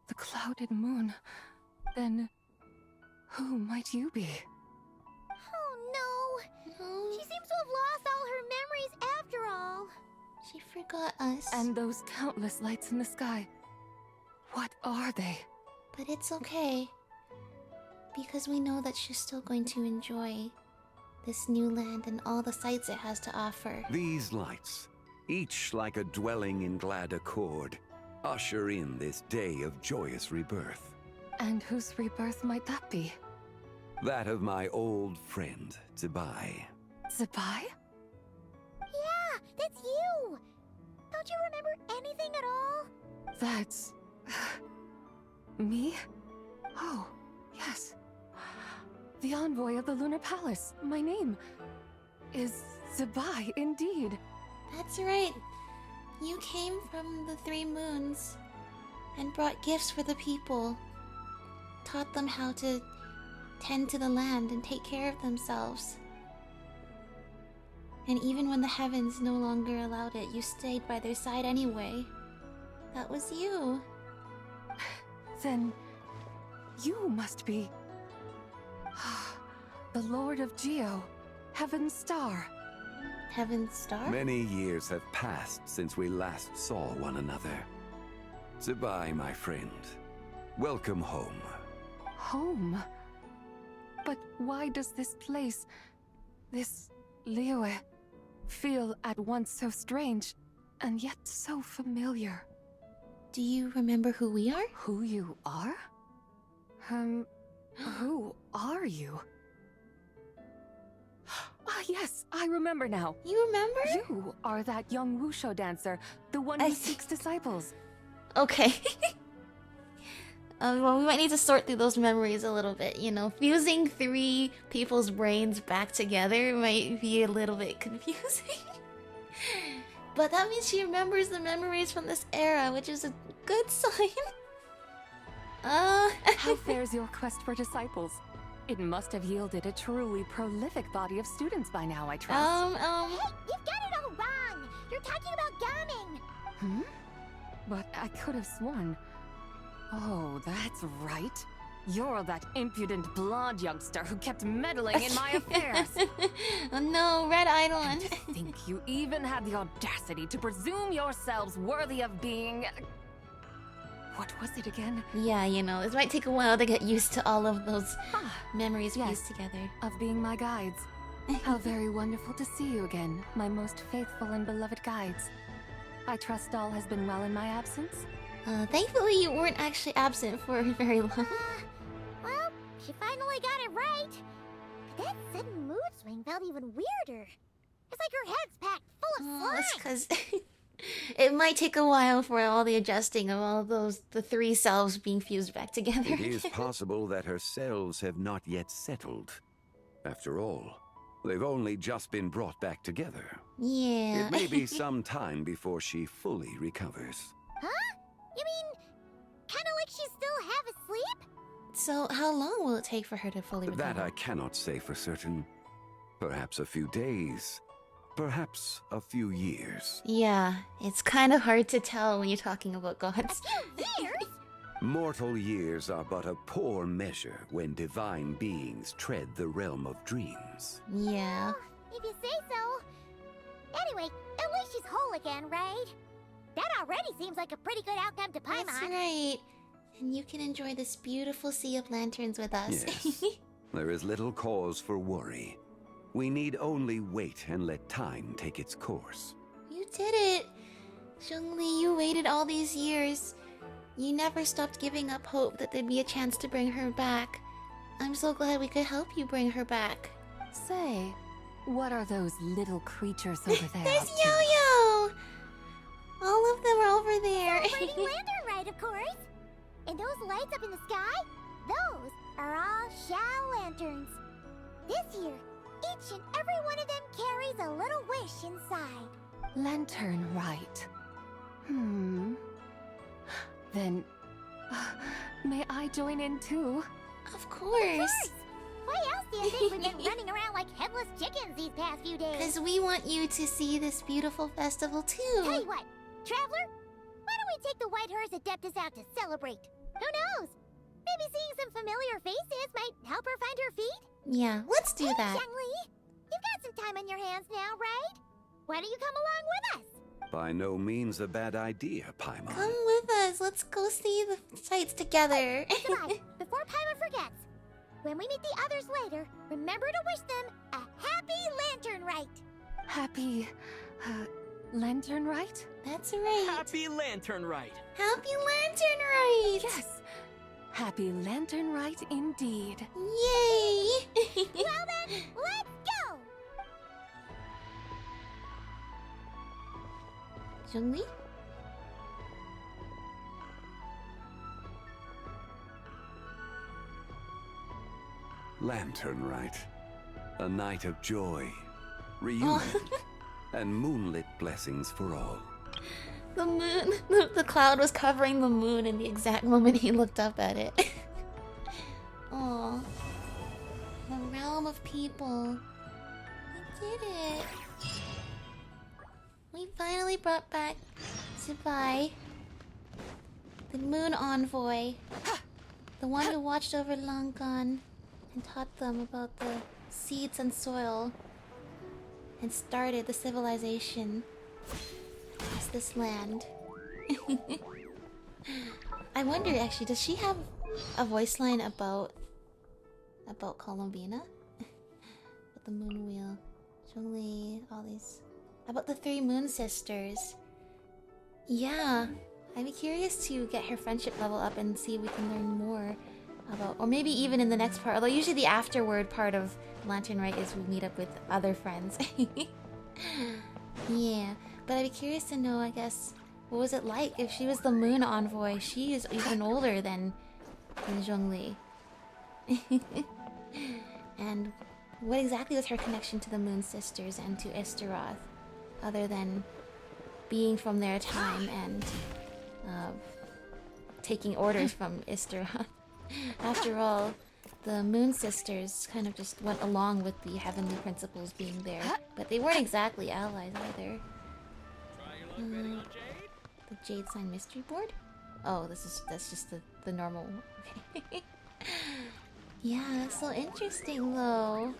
the clouded moon. Then, who might you be? Oh no! She seems to have lost all her memories after all. She forgot us. And those countless lights in the sky. What are they? But it's okay. Because we know that she's still going to enjoy this new land and all the sights it has to offer. These lights, each like a dwelling in glad accord, usher in this day of joyous rebirth. And whose rebirth might that be? That of my old friend, Zibai. Zibai? Yeah, that's you! Don't you remember anything at all? That's... me? Oh, yes. The envoy of the Lunar Palace. My name is Zibai, indeed. That's right. You came from the Three Moons and brought gifts for the people. Taught them how to tend to the land and take care of themselves. And even when the heavens no longer allowed it, you stayed by their side anyway. That was you. Then you must be the Lord of Geo, Heaven's Star. Heaven's Star? Many years have passed since we last saw one another. Zibai, my friend, welcome home. Home? But why does this place, this Liyue, feel at once so strange and yet so familiar? Do you remember who we are? Who you are? Who are you? Ah, yes, I remember now. You remember? You are that young wushu dancer, the one who seeks disciples. Okay. Well, we might need to sort through those memories a little bit, you know. Fusing three people's brains back together might be a little bit confusing. But that means she remembers the memories from this era, which is a good sign. How fares your quest for disciples? It must have yielded a truly prolific body of students by now, I trust. Hey, you've got it all wrong! You're talking about gaming! Hmm? But I could have sworn... Oh, that's right. You're that impudent blonde youngster who kept meddling in my affairs. Oh no, Red Eidolon. To think you even had the audacity to presume yourselves worthy of being... What was it again? Yeah, you know, it might take a while to get used to all of those memories yes, fused together. Of being my guides. How very wonderful to see you again, my most faithful and beloved guides. I trust all has been well in my absence? Thankfully you weren't actually absent for very long. Well, she finally got it right. But that sudden mood swing felt even weirder. It's like her head's packed full of slime. That's because it might take a while for all the adjusting of all those, the three selves being fused back together. It is possible that her cells have not yet settled. After all, they've only just been brought back together. Yeah. It may be some time before she fully recovers. Huh? You mean, kind of like she's still half asleep? So how long will it take for her to fully recover? That I cannot say for certain. Perhaps a few days. Perhaps a few years. Yeah, it's kind of hard to tell when you're talking about gods. Years? Mortal years are but a poor measure when divine beings tread the realm of dreams. Yeah. If you say so. Anyway, at least she's whole again, right? That already seems like a pretty good outcome to Paimon. That's right. And you can enjoy this beautiful sea of lanterns with us. Yes. There is little cause for worry. We need only wait and let time take its course. You did it! Zhongli, you waited all these years. You never stopped giving up hope that there'd be a chance to bring her back. I'm so glad we could help you bring her back. Say, what are those little creatures over there? There's Yo-Yo! All of them are over there. Celebrating Lanternlit, of course. And those lights up in the sky? Those are all Shao lanterns. This year, each and every one of them carries a little wish inside. Lanternlit. Then, may I join in too? Of course. Why else do you think we've been running around like headless chickens these past few days? Because we want you to see this beautiful festival too. Tell you what, Traveler, why don't we take the White Horse Adeptus out to celebrate? Who knows? Maybe seeing some familiar faces might help her find her feet? Yeah, let's do that. Xiangli, you've got some time on your hands now, right? Why don't you come along with us? By no means a bad idea, Paimon. Come with us. Let's go see the sights together. Zibai, before Paimon forgets, when we meet the others later, remember to wish them a happy Lanternlit. Happy, Lanternlit? That's right. Happy Lanternlit. Happy Lanternlit. Yes. Happy Lanternlit indeed. Yay! Well then, let's go! Zhongli? Lanternlit. A night of joy, reunion, and moonlit blessings for all. The moon, the cloud was covering the moon in the exact moment he looked up at it. Aw. The realm of people. We did it. We finally brought back Zibai, the moon envoy, the one who watched over lang-gan and taught them about the seeds and soil and started the civilization across this land. I wonder actually, does she have a voice line about Columbina? About the moon wheel, Zhongli, all these, about the three moon sisters. Yeah, I'd be curious to get her friendship level up and see if we can learn more about, or maybe even in the next part, although usually the afterward part of Lanternlit is we meet up with other friends. Yeah, but I'd be curious to know, I guess, what was it like if she was the moon envoy? She is even older than Zhongli. And what exactly was her connection to the Moon Sisters and to Istaroth, other than being from their time and taking orders from Istaroth? After all, the Moon Sisters kind of just went along with the heavenly principles being there, but they weren't exactly allies either. The Jade Sign Mystery Board? Oh, that's just the normal. Okay. Yeah, that's so interesting though.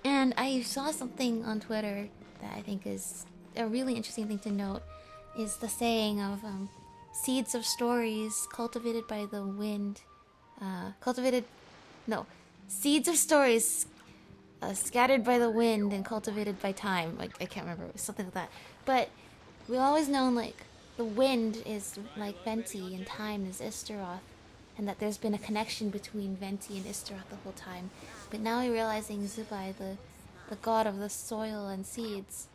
And I saw something on Twitter that I think is a really interesting thing to note, is the saying of seeds of stories cultivated by the wind. Seeds of stories scattered by the wind and cultivated by time. Like, I can't remember, it was something like that. But we've always known, like, the wind is like Venti and time is Istaroth, and that there's been a connection between Venti and Istaroth the whole time. But now we're realizing Zibai, the god of the soil and seeds,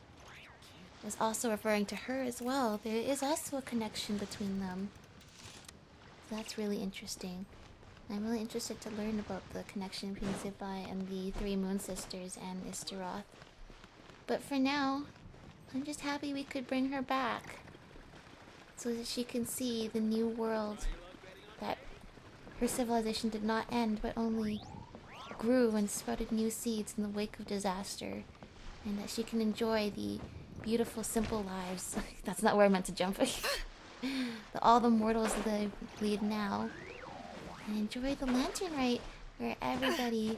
was also referring to her as well. There is also a connection between them. So that's really interesting. I'm really interested to learn about the connection between Zibai and the three Moon Sisters and Istaroth. But for now, I'm just happy we could bring her back, so that she can see the new world, that her civilization did not end, but only grew and sprouted new seeds in the wake of disaster, and that she can enjoy the beautiful, simple lives. That's not where I meant to jump. That all the mortals lead now, and enjoy the Lantern Rite, where everybody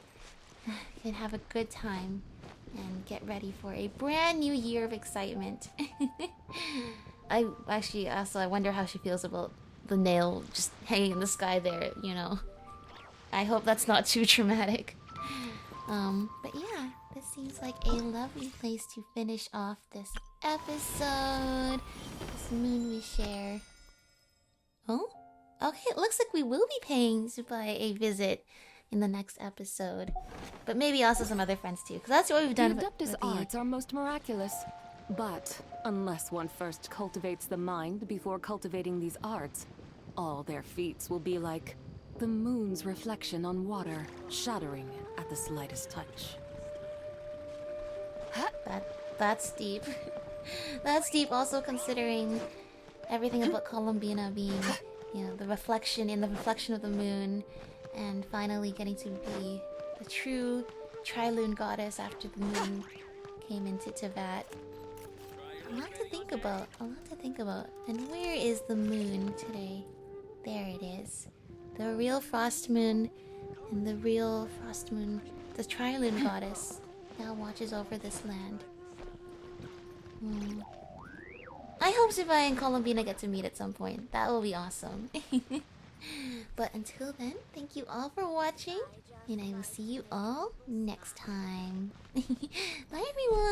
can have a good time and get ready for a brand new year of excitement. I wonder how she feels about the nail just hanging in the sky there, you know. I hope that's not too traumatic. But yeah, this seems like a lovely place to finish off this episode. This moon we share. Oh? Okay, it looks like we will be paying Zibai a visit in the next episode. But maybe also some other friends too, because that's what we've done The Adeptus arts are most miraculous. But unless one first cultivates the mind before cultivating these arts, all their feats will be like the moon's reflection on water, shattering at the slightest touch. That's deep. That's deep, also considering everything about Columbina being, you know, the reflection of the moon, and finally getting to be the true Trilune goddess after the moon came into Teyvat. A lot to think about. And where is the moon today? There it is. The real frost moon, and the real frost moon, the Trilune goddess, now watches over this land. I hope Zibai and Columbina get to meet at some point. That will be awesome. But until then, thank you all for watching, and I will see you all next time. Bye everyone!